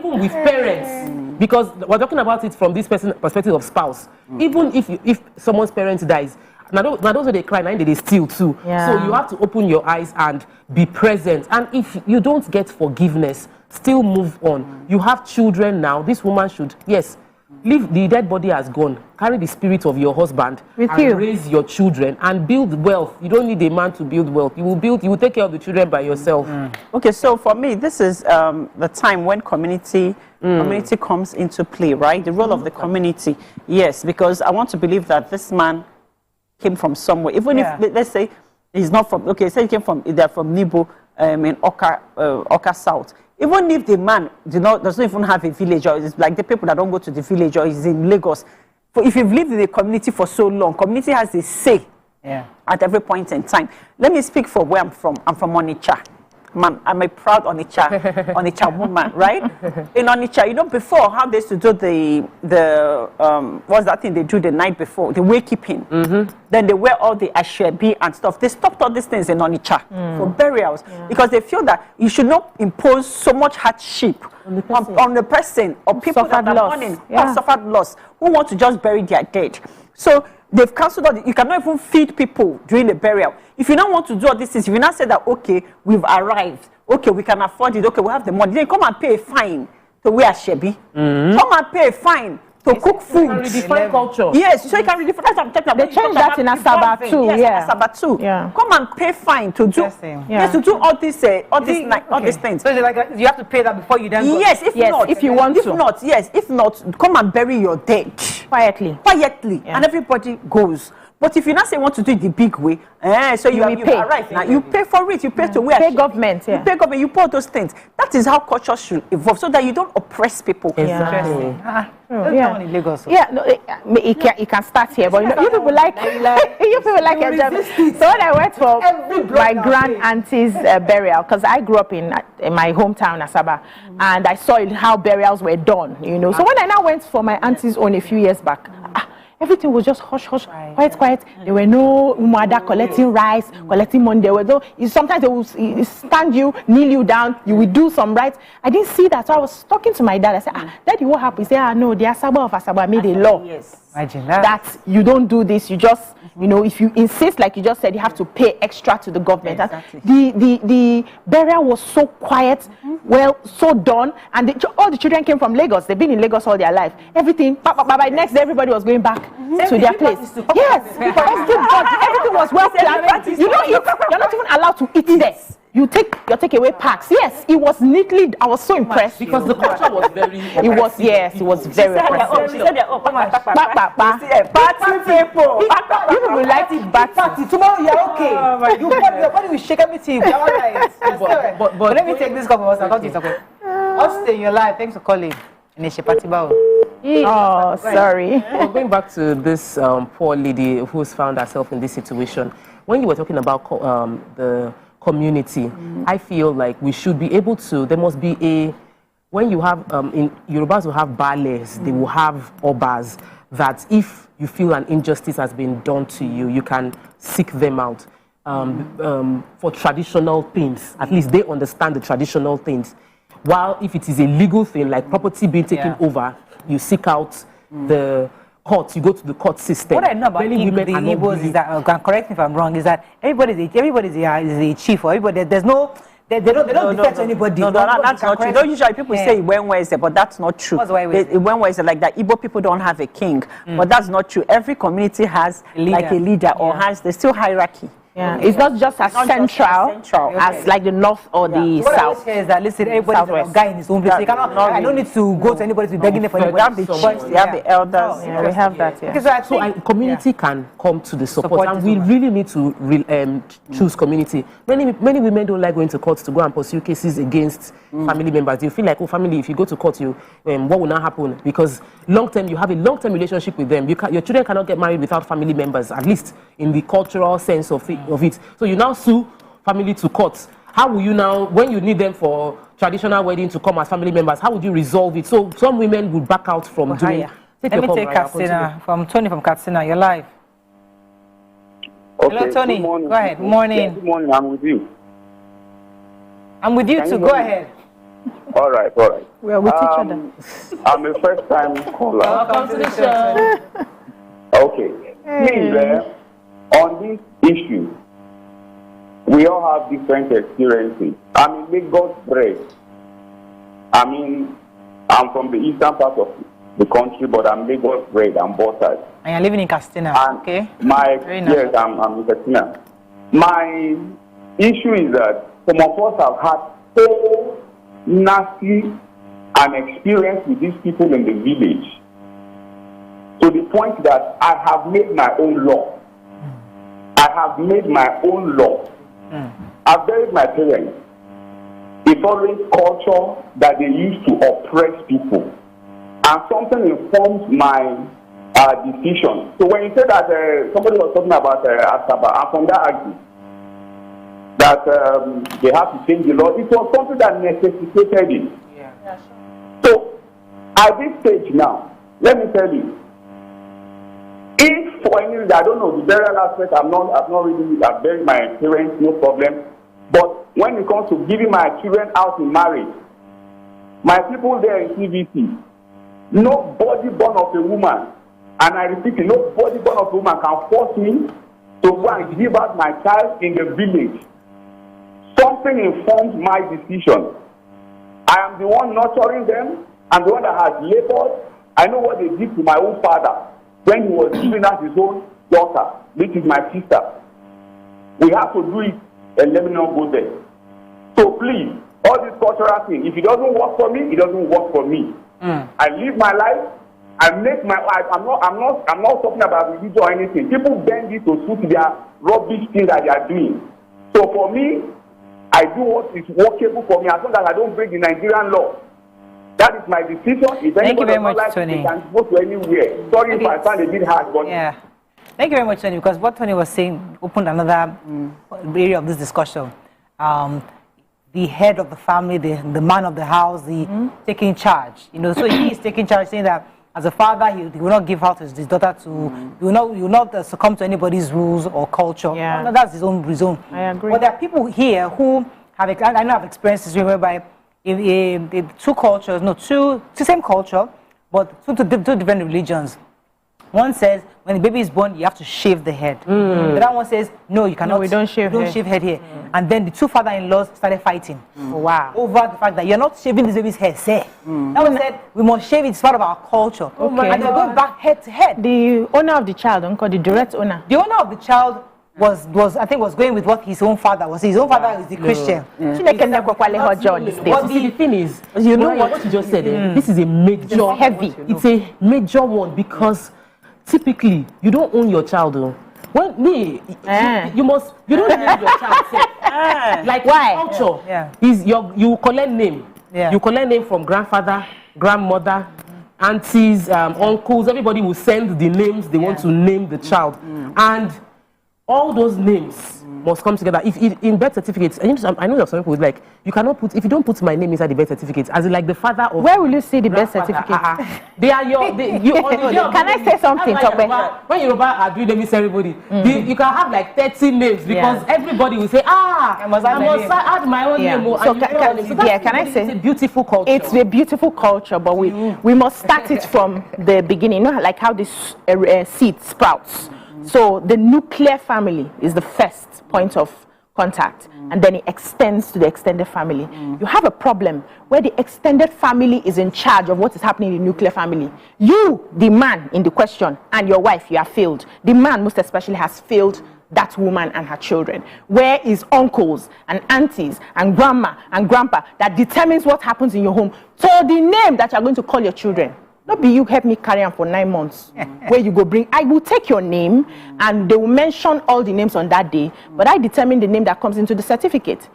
even with parents. Because we're talking about it from this perspective of spouse. Even if someone's parent dies, now those are they cry, now they steal too. So you have to open your eyes and be present. And if you don't get forgiveness, still move on. You have children now. This woman should, leave the dead body has gone. Carry the spirit of your husband and raise your children and build wealth. You don't need a man to build wealth. You will take care of the children by yourself. Okay, so for me, this is the time when community comes into play, right? The role of the community. Yes, because I want to believe that this man came from somewhere. Even if, let's say, he's not from, say he came from, they're from Nibo in Oka South. Even if the man doesn't even have a village, or it's like the people that don't go to the village, or is in Lagos. For if you've lived in the community for so long, community has a say at every point in time. Let me speak for where I'm from. I'm from Onitsha. I'm a proud Onitsha woman, right? In Onitsha, before how they used to do the what's that thing they do the night before, the waykeeping. Then they wear all the ashwebi and stuff. They stopped all these things in Onitsha for burials because they feel that you should not impose so much hardship on the person or people that are mourning, have suffered loss, who want to just bury their dead. So they've cancelled all you cannot even feed people during the burial. If you don't want to do all these things, if you now say that, okay, we've arrived, okay, we can afford it, okay, we have the money, then come and pay a fine to wear shebi. Come and pay a fine to cook food. Redefine culture. Yes, so you can redefine. That's what I'm talking about. They changed that in Asaba too. Yes, Asaba too. Come and pay fine to do. Yes, to do all these things. So like you have to pay that before you then go. Yes, if you want to. If not, come and bury your dead quietly, and everybody goes. But if you not say you want to do it the big way, so you pay. Arrive now. You pay for it. You pay to where? Pay government. You pay government. You pay all those things. That is how culture should evolve, so that you don't oppress people. Exactly. In Lagos. It can start here, but you people like it. So when I went for my grand auntie's burial, because I grew up in my hometown Asaba, and I saw how burials were done. So when I now went for my auntie's own a few years back. Everything was just hush, quiet. There were no umada collecting rice, collecting money. There were no. Sometimes they will stand you, kneel you down. You will do some rites. I didn't see that, so I was talking to my dad. I said, Daddy, what happened? He said, no, the Asaba of Asaba made a law Imagine that. That you don't do this, you just, you know, if you insist, like you just said, you have to pay extra to the government. Exactly. The burial was so quiet, well, so done, and all the children came from Lagos. They've been in Lagos all their life. Everything, by next day, everybody was going back to their place. Yes, everything was well planned. You don't eat, you're not even allowed to eat there. You take your takeaway packs. Yes, it was neatly. I was so impressed because the culture was very. It was, yes, it was very impressive. She said they're up. Party people. You will like it party. Tomorrow you're okay. Your body will shake everything. But let me take this cup of water. Okay. I'll stay in your life. Thanks for calling. Oh, sorry. Well, going back to this poor lady who's found herself in this situation, when you were talking about the community, I feel like we should be able to, there must be a, when you have, in Yorubas will have bales, they will have obas, that if you feel an injustice has been done to you, you can seek them out for traditional things. At least they understand the traditional things. While if it is a legal thing, like property being taken over, you seek out the court, you go to the court system. What I know about the Igbos is that, correct me if I'm wrong, is that everybody is a chief, or everybody, there's no, they don't defend anybody. No, that's not true. You know, usually people say Iwenwe is there, but that's not true. Iwenwe is like that. Igbo people don't have a king, but that's not true. Every community has like a leader or has, there's still hierarchy. Yeah, it's not just as central as like the north or the south. What I is that, listen, everybody's a guy in his own place. I don't need to go to anybody to be begging for anybody. They have the elders. Yeah, we have that. Yeah. So a community can come to the support, and we really need to choose community. Many women don't like going to court to go and pursue cases against family members. You feel like, oh, family, if you go to court, what will not happen? Because long term, you have a long-term relationship with them. Your children cannot get married without family members, at least in the cultural sense of it. So you now sue family to court. How will you now, when you need them for traditional wedding to come as family members, how would you resolve it? So some women would back out from doing. Let me take Katsina from Tony from Katsina. You're live. Okay. Hello, Tony. Go ahead. Good morning. Yeah, good morning. I'm with you. I'm with you too. Go ahead. All right. We are with each other. I'm a first-time caller. Welcome to the show. Okay. Please, on this issue, we all have different experiences. I'm in Lagos bred. I mean, I'm from the eastern part of the country, but I'm Lagos bred. I'm buttered. And you're living in Katsina, okay? Yes, I'm in Katsina. My issue is that some of us have had so nasty an experience with these people in the village, to the point that I have made my own law. I have made my own law. I've buried my parents. It's always culture that they use to oppress people. And something informs my decision. So when you say that somebody was talking about Asaba, I'm from that argument that they have to change the law. It was something that necessitated it. Yeah, sure. So at this stage now, let me tell you, if for any reason, I don't know, the burial aspect, I've buried my parents, no problem. But when it comes to giving my children out in marriage, my people there in TVC, nobody born of a woman, and I repeat it, nobody born of a woman can force me to go and give out my child in the village. Something informs my decision. I am the one nurturing them. I'm the one that has labored. I know what they did to my own father when he was giving us his own daughter, which is my sister. We have to do it, and let me not go there. So please, all this cultural thing, if it doesn't work for me, it doesn't work for me. I live my life. I make my life. I'm not talking about religion or anything. People bend it to suit their rubbish things that they are doing. So for me, I do what is workable for me as long as I don't break the Nigerian law. That is my decision. If Thank you very much, Tony. They can go to anywhere. Sorry if I sound a bit hard, but yeah. Thank you very much, Tony, because what Tony was saying opened another area of this discussion. The head of the family, the man of the house, taking charge. So he is taking charge, saying that as a father, he will not give out his daughter to, he will not succumb to anybody's rules or culture. Yeah. No, that's his own reason. I agree. But there are people here who have, I know I've experienced this whereby two cultures, two same culture, but two different religions. One says when the baby is born, you have to shave the head. The other one says no, you cannot. we don't shave head here. And then the two father-in-laws started fighting. Wow. Over the fact that you're not shaving this baby's hair. That one said we must shave it. It's part of our culture. Okay. And they're going back head to head. The owner of the child, uncle, the direct owner. The owner of the child was I think was going with what his own father was. His own father is the Christian. But the thing is, you know what you just said. This is a major, it's heavy. It's a major one because typically you don't own your child. When you don't name your child. Like why? Culture is you collect name. You collect name from grandfather, grandmother, aunties, uncles. Everybody will send the names they want to name the child, and all those names must come together. If in birth certificates, I know that some people would like, you cannot put, if you don't put my name inside the birth certificate, as in like the father of. Where will you see the birth certificate? They are your. Can I say something, Tope? When Yoruba are doing naming ceremony, you can have like 30 names because everybody will say, I must add my own name. So can I say? It's a beautiful culture. It's a beautiful culture, but we must start it from the beginning. You know, like how this seed sprouts. So the nuclear family is the first point of contact, and then it extends to the extended family. You have a problem where the extended family is in charge of what is happening in the nuclear family. You, the man in the question, and your wife, you have failed. The man most especially has failed that woman and her children. Where is uncles and aunties and grandma and grandpa that determines what happens in your home? So the name that you're going to call your children. Not be you help me carry on for 9 months. Where you go bring, I will take your name and they will mention all the names on that day, but I determine the name that comes into the certificate.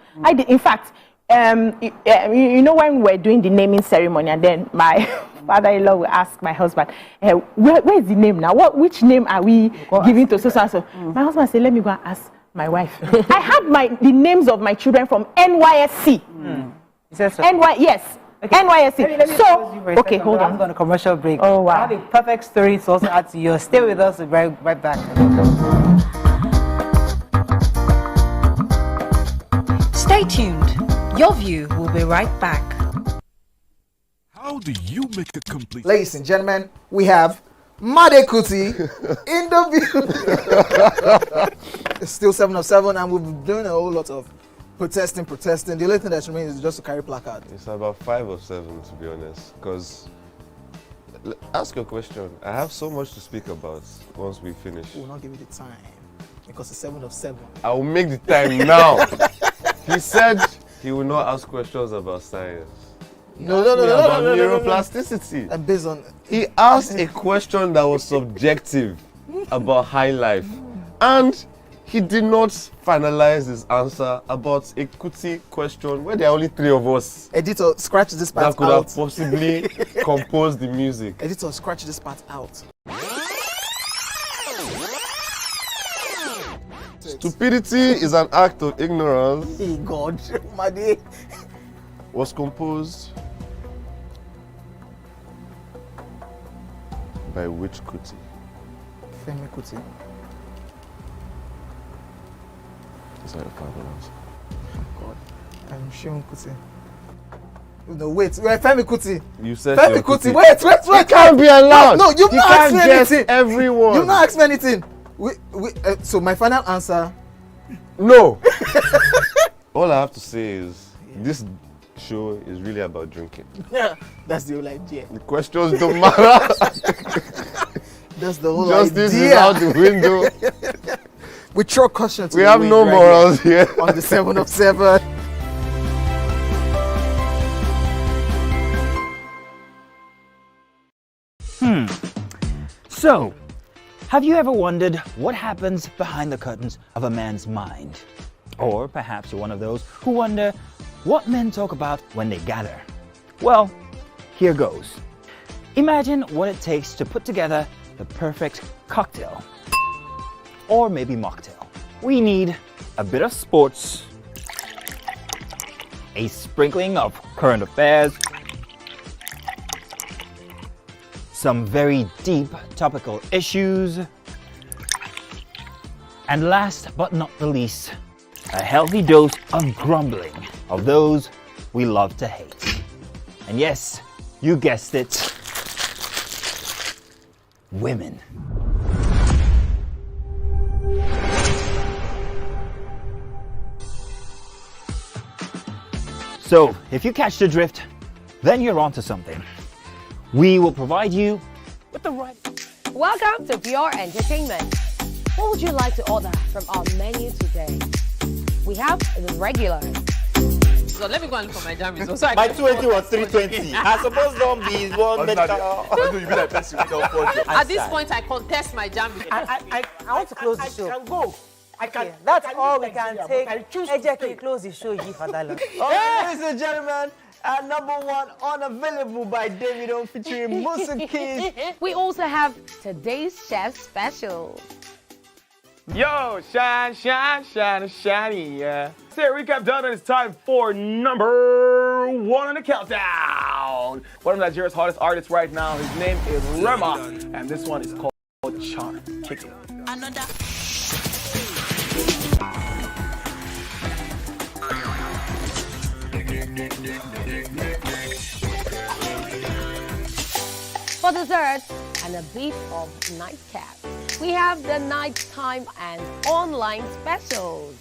In fact, you know, when we're doing the naming ceremony, and then my father-in-law will ask my husband, where is the name now? Which name are we giving to so and so? My husband said, let me go and ask my wife. I have the names of my children from NYSC. Yes. Okay. NYSC. So, okay, hold on. I'm going to commercial break. Oh, wow. I have a perfect story to also add to yours. Stay with us. We'll be right back. Stay tuned. Your view will be right back. How do you make a complete... Ladies and gentlemen, we have Made Kuti in the building. It's still 7 of 7, and we've been doing a whole lot of protesting. The only thing that remains is just to carry placard. It's about 5 of 7, to be honest. Because, ask your question. I have so much to speak about once we finish. We will not give you the time because it's 7 of 7. I will make the time now. He said he will not ask questions about science. No. About neuroplasticity. And based on, he asked a question that was subjective about high life, and he did not finalize his answer about a Kuti question where there are only 3 of us. Editor, scratch this part out. That could have possibly composed the music. Editor, scratch this part out. Stupidity is an act of ignorance. Hey God, Made. Was composed by which Kuti? Femi Kuti. Is that a final answer? God, I'm Shion Kuti. No, wait, Femi Kuti. You said Femi Kuti. Wait. You can't be allowed. No, you've not asked me anything. Everyone. You've not asked me anything. So my final answer. No. All I have to say is this show is really about drinking. Yeah, that's the whole idea. The questions don't matter. That's the whole Justice idea. is out the window. We throw caution to we the have wind no right morals here. On the 7 of 7. So, have you ever wondered what happens behind the curtains of a man's mind? Or perhaps you're one of those who wonder what men talk about when they gather. Well, here goes. Imagine what it takes to put together the perfect cocktail. Or maybe mocktail. We need a bit of sports, a sprinkling of current affairs, some very deep topical issues, and last but not the least, a healthy dose of grumbling of those we love to hate. And yes, you guessed it, women. So, if you catch the drift, then you're onto something. We will provide you with the right... Welcome to Pure Entertainment. What would you like to order from our menu today? We have the regulars. So let me go and look for my jammies. My 280 was 320. I suppose don't be one metal. At this point, I contest my jammies. I want to close the show. I can go. I can. That's all we can take. Ejeki, close the show, you for that long. Ladies and gentlemen, #1 unavailable by Davido featuring Musa Keys. We also have today's chef special. Yo, shine, shine, shine, shiny, yeah. Say recap done, and it's time for #1 on the countdown. One of Nigeria's hottest artists right now. His name is Rema, and this one is called Charm. Kick it. For dessert and a bit of nightcap, we have the nighttime and online specials.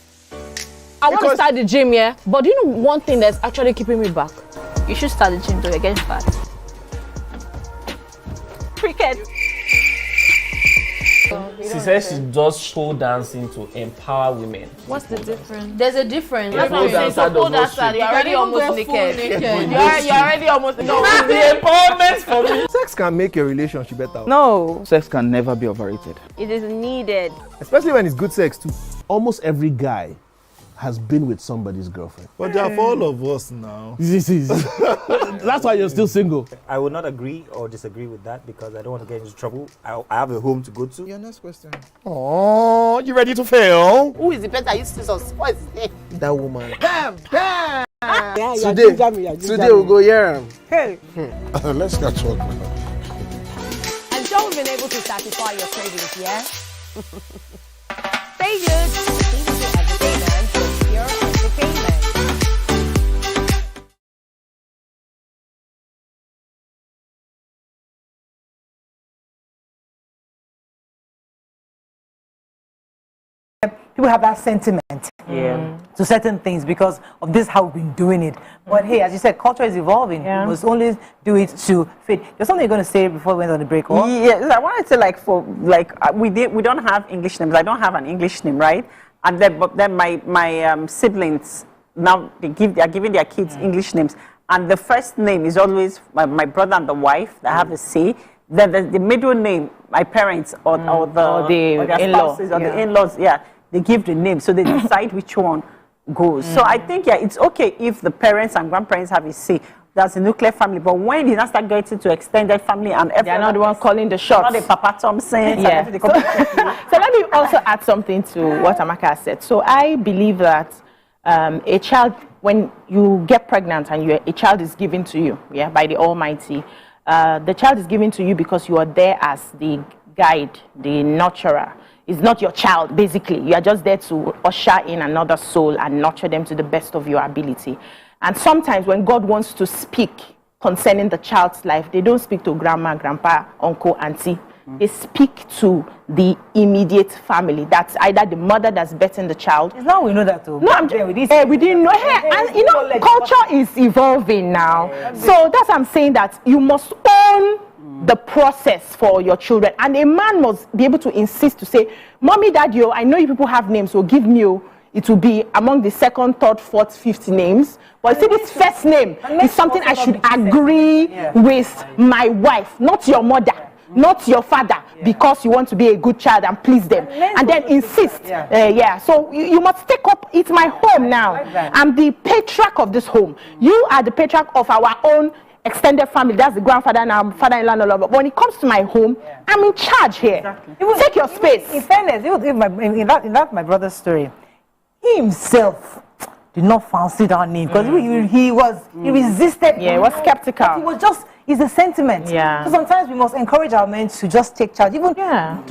I want to start the gym, yeah? But do you know one thing that's actually keeping me back? You should start the gym though, you're getting fat. Cricket. She says she does show dancing to empower women. What's the difference? There's a difference. That's what I'm saying. So pole dancer, you're already almost naked. You're already almost naked. No, the empowerment for me. Sex can make your relationship better. No. Sex can never be overrated. It is needed. Especially when it's good sex too. Almost every guy has been with somebody's girlfriend. But they are for all of us now. That's why you're still single. I would not agree or disagree with that because I don't want to get into trouble. I have a home to go to. Your next question. Oh, you ready to fail? Who is the person that used to us? What is his name? That woman. Bam! Bam! Today we'll go here. Hey. Let's catch up. I'm sure we've been able to satisfy your cravings, yeah? Stay good. Entertainment with Pure Entertainment. People have that sentiment to certain things because of this how we've been doing it. But hey, as you said, culture is evolving. We must only do it to fit. There's something you're going to say before we went on the break, or? Yeah, I wanted to we don't have English names. I don't have an English name, right? And then my siblings now they are giving their kids English names, and the first name is always my brother and the wife that have a say. Then the middle name, my parents or their spouses or the in-laws, they give the name, so they decide which one goes. So I think it's okay if the parents and grandparents have a say. That's a nuclear family, but when you start getting to extended family and they're not the one calling the shots. Not the Papa Thompson. Yeah. So let me also add something to what Amaka said. So I believe that a child, when you get pregnant and a child is given to you, by the Almighty, the child is given to you because you are there as the guide, the nurturer. It's not your child, basically. You are just there to usher in another soul and nurture them to the best of your ability. And sometimes when God wants to speak concerning the child's life, they don't speak to grandma, grandpa, uncle, auntie. They speak to the immediate family. That's either the mother that's betting the child. Now we know that too. No, we didn't know. And you know, culture is evolving now. So that's why I'm saying that you must own the process for your children. And a man must be able to insist to say, Mommy, Daddy, I know you people have names, so give me, it will be among the second, third, fourth, fifth names. But see, this first name is something I should agree with my wife, not your mother, not your father, because you want to be a good child and please them. And then insist. So you must take up, it's my home now. I'm the patriarch of this home. You are the patriarch of our own extended family. That's the grandfather and father-in-law. But when it comes to my home, I'm in charge here. Take your space. In fairness, in that my brother's story, he himself did not fancy that name because he resisted. He was skeptical. He was just, it's a sentiment. So sometimes we must encourage our men to just take charge. Even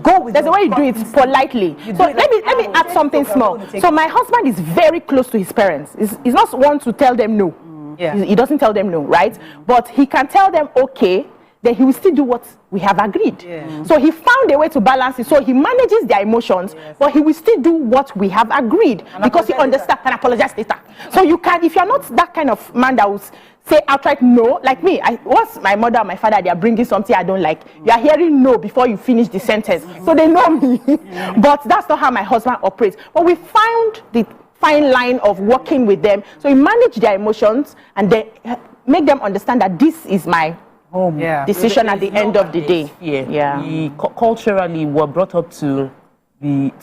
go with. There's a way you do it politely. So let me add something small. So my husband is very close to his parents. He's not one to tell them no. He doesn't tell them no, right? But he can tell them, okay, then he will still do what we have agreed. So he found a way to balance it. So he manages their emotions, but he will still do what we have agreed because he understands and apologize later. So you can, if you're not that kind of man that will say outright no, like me, once my mother or my father, they are bringing something I don't like, you are hearing no before you finish the sentence. So they know me. But that's not how my husband operates. But we found the fine line of working with them. So we manage their emotions and then make them understand that this is my home decision at the end of the day. Culturally, we're brought up to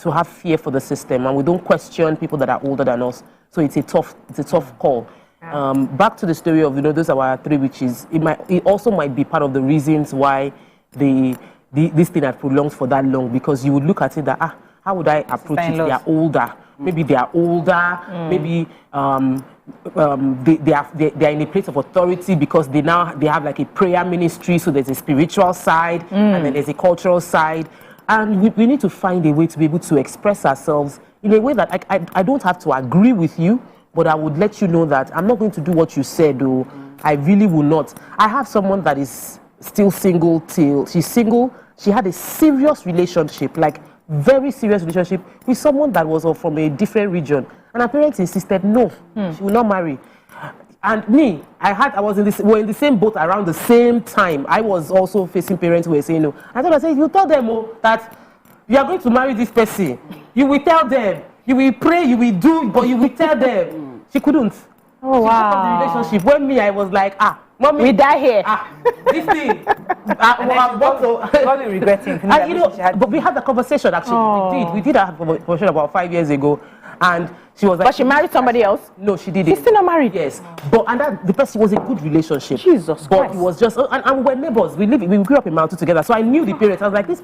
have fear for the system, and we don't question people that are older than us. So it's a tough call. Back to the story of those are our three witches. It also might be part of the reasons why this thing had prolonged for that long, because you would look at it that how would I approach it? They are older. Maybe they are older. Maybe they are in a place of authority because they have like a prayer ministry. So there's a spiritual side and then there's a cultural side, and we need to find a way to be able to express ourselves in a way that I don't have to agree with you, but I would let you know that I'm not going to do what you said, though. I really will not. I have someone that is still single till she's single. She had a serious relationship, like very serious relationship with someone that was from a different region, and her parents insisted no, she will not marry. And me, we're in the same boat around the same time. I was also facing parents who were saying no. I said, you tell them that you are going to marry this person. You will tell them. You will pray, you will do, but you will tell them. She couldn't. Oh, she wow. The relationship. When me, I was like, mommy, we die here. This thing. Probably regretting. But we had the conversation actually. We did have a conversation about 5 years ago, and she was like. But she married somebody else? No, she didn't. She's still not married. Yes, but the person was a good relationship. Jesus but Christ. It was just, and we were neighbors. We grew up in Mount together, so I knew the parents. I was like, the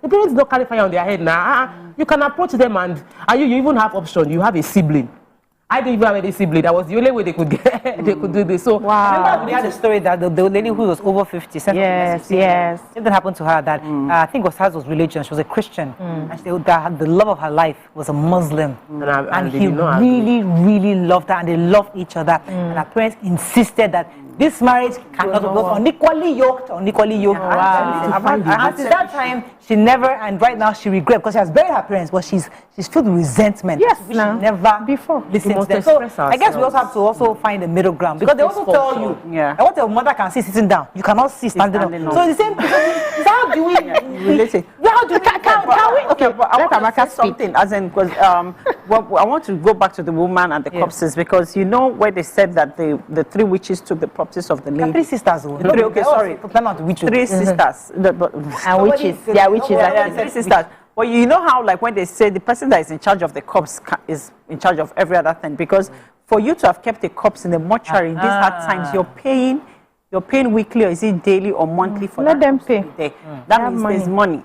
parents don't carry fire on their head now. You can approach them, and you even have option. You have a sibling. I didn't even have any sibling. That was the only way they could do this. So I remember we had a story that the lady who was over 50 sent yes. Something happened to her that I think hers was religion. She was a Christian, and the love of her life was a Muslim, and he really, really loved her, and they loved each other. And her parents insisted that this marriage cannot go unequally yoked. And since that time, she never, and right now she regrets because she has buried her parents, but she's filled with resentment. Yes, she never before listened to them. So I guess we also have to find a middle ground, because they also tell you, what your mother can see sitting down, you cannot see standing up. So the same. So how do we relate it? How do we? Can we? Okay, but I want to say something, as in, because I want to go back to the woman and the corpses, because where they said that the three witches took the properties of the lady. Three sisters. Three sisters. And witches. Yeah, witches. Three sisters. But you know how, like, when they say the person that is in charge of the corpse is in charge of every other thing, because for you to have kept a corpse in the mortuary in these hard times, you're paying weekly, or is it daily or monthly for let them pay. That means there's money.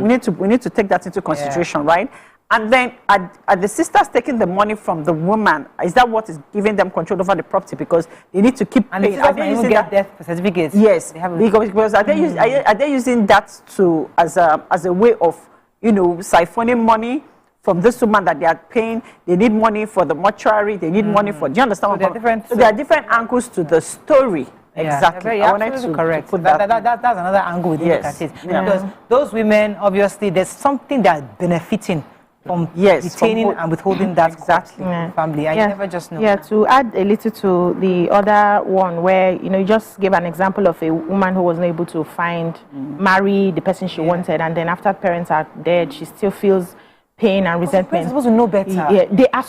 We need to take that into consideration, right? And then are the sisters taking the money from the woman? Is that what is giving them control over the property? Because they need to keep paying. And are they using death certificates? Yes, because are they using that as a way of siphoning money from this woman that they are paying? They need money for the mortuary. They need money for. Do you understand? So there are different angles to the story. Yeah, exactly. I wanted to correct. That's another angle we look at it. Because those women, obviously, there's something that are benefiting from retaining and withholding that family. I never just know. Yeah, to add a little to the other one where, you just gave an example of a woman who wasn't able to marry the person she wanted, and then after parents are dead, she still feels pain and resentment. Supposed to know better. Yeah, they are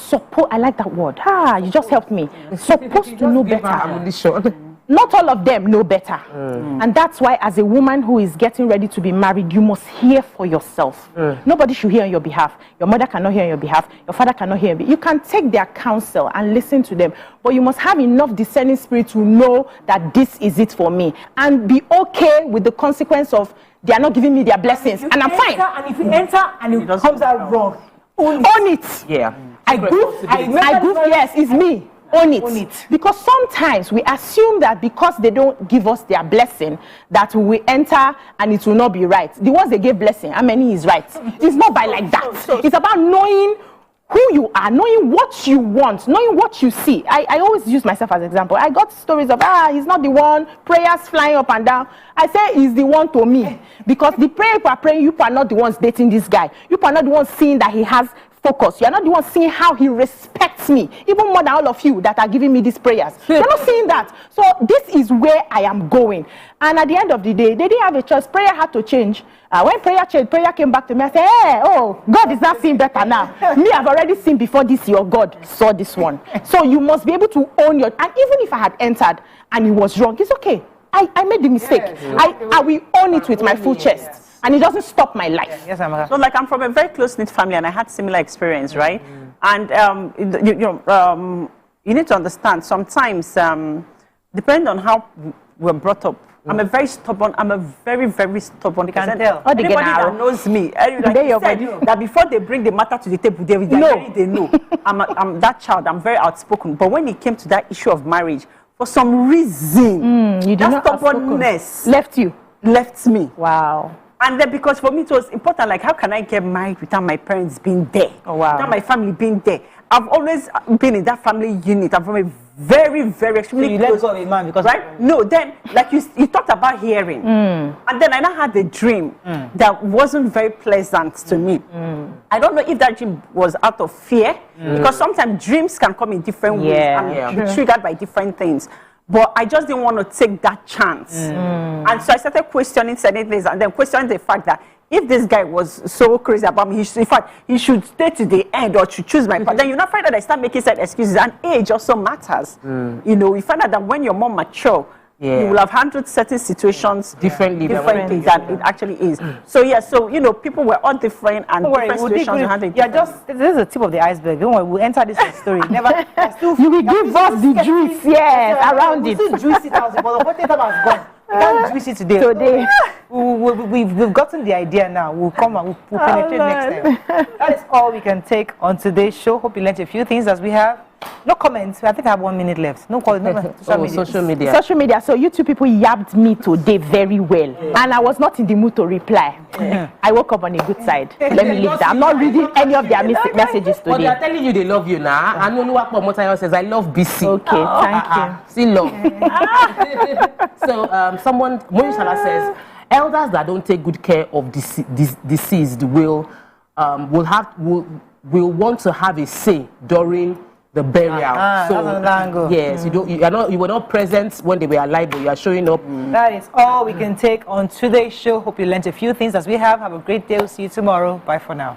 I like that word. You just helped me. Supposed to know better. I'm really sure. Not all of them know better. And that's why, as a woman who is getting ready to be married, you must hear for yourself. Nobody should hear on your behalf. Your mother cannot hear on your behalf. Your father cannot hear. You can take their counsel and listen to them, but you must have enough discerning spirit to know that this is it for me, and be okay with the consequence of they are not giving me their blessings, and I'm fine. And if you enter and it comes out wrong, own it. Yeah. I goof. Yes, it's me. Own it. Because sometimes we assume that because they don't give us their blessing, that we enter and it will not be right. The ones they gave blessing, how many is right? It's not by like that. It's about knowing who you are, knowing what you want, knowing what you see. I always use myself as an example. I got stories of, he's not the one, prayers flying up and down. I say he's the one to me. Because the prayer you are praying, you are not the ones dating this guy. You are not the ones seeing that he has focus. You are not the one seeing how he respects me, even more than all of you that are giving me these prayers. You're not seeing that. So this is where I am going. And at the end of the day, they didn't have a choice. Prayer had to change. When prayer changed, prayer came back to me. I said, hey, oh, God is not seeing better now. Me, I've already seen before this, your God saw this one. So you must be able to own your, and even if I had entered and it was wrong, it's okay. I made the mistake. Yes. I will own it with my full chest. Yes. And it doesn't stop my life. Yes, so like I'm from a very close-knit family and I had similar experience, right? And you need to understand sometimes, depending on how we're brought up, I'm a very stubborn, I'm a very, very stubborn person. Anybody that knows me, like said, that before they bring the matter to the table, they know. I'm that child, I'm very outspoken. But when it came to that issue of marriage, for some reason, that stubbornness left me. Wow. And then because for me it was important, like how can I get married without my parents being there? Oh, wow. Without my family being there. I've always been in that family unit. I'm from a very, very extremely close. Let go of a man because right? No, then like you talked about hearing. And then I now had a dream that wasn't very pleasant to me. I don't know if that dream was out of fear, because sometimes dreams can come in different ways and be triggered by different things. But I just didn't want to take that chance. And so I started questioning certain things and then questioning the fact that if this guy was so crazy about me, in fact, he should stay to the end or to choose my path. Then you not find that I start making certain excuses, and age also matters. You know, you find out that when you're more mature, you will have handled certain situations differently than it actually is. So people were all different and different situations handled. Yeah, just this is the tip of the iceberg. Don't worry, we'll enter this story. Never. You will give us the juice, around it. This is juicy house, but the potato has gone. We can't juice it today. We've gotten the idea now. We'll come and we'll penetrate next time. That is all we can take on today's show. Hope you learned a few things as we have. No comments. I think I have 1 minute left. No calls. Social media. Social media. So you two people yabbed me today very well, and I was not in the mood to reply. I woke up on a good side. Let me leave that. I'm not reading any of their messages today. But they are telling you they love you now. And Oluwapo says, I love BC. Okay, thank you. See love. So someone, Moyushala says, elders that don't take good care of deceased will want to have a say during the burial. So that's another angle. Yes, you were not present when they were alive, but you are showing up. That is all we can take on today's show. Hope you learned a few things as we have. Have a great day. We'll see you tomorrow. Bye for now.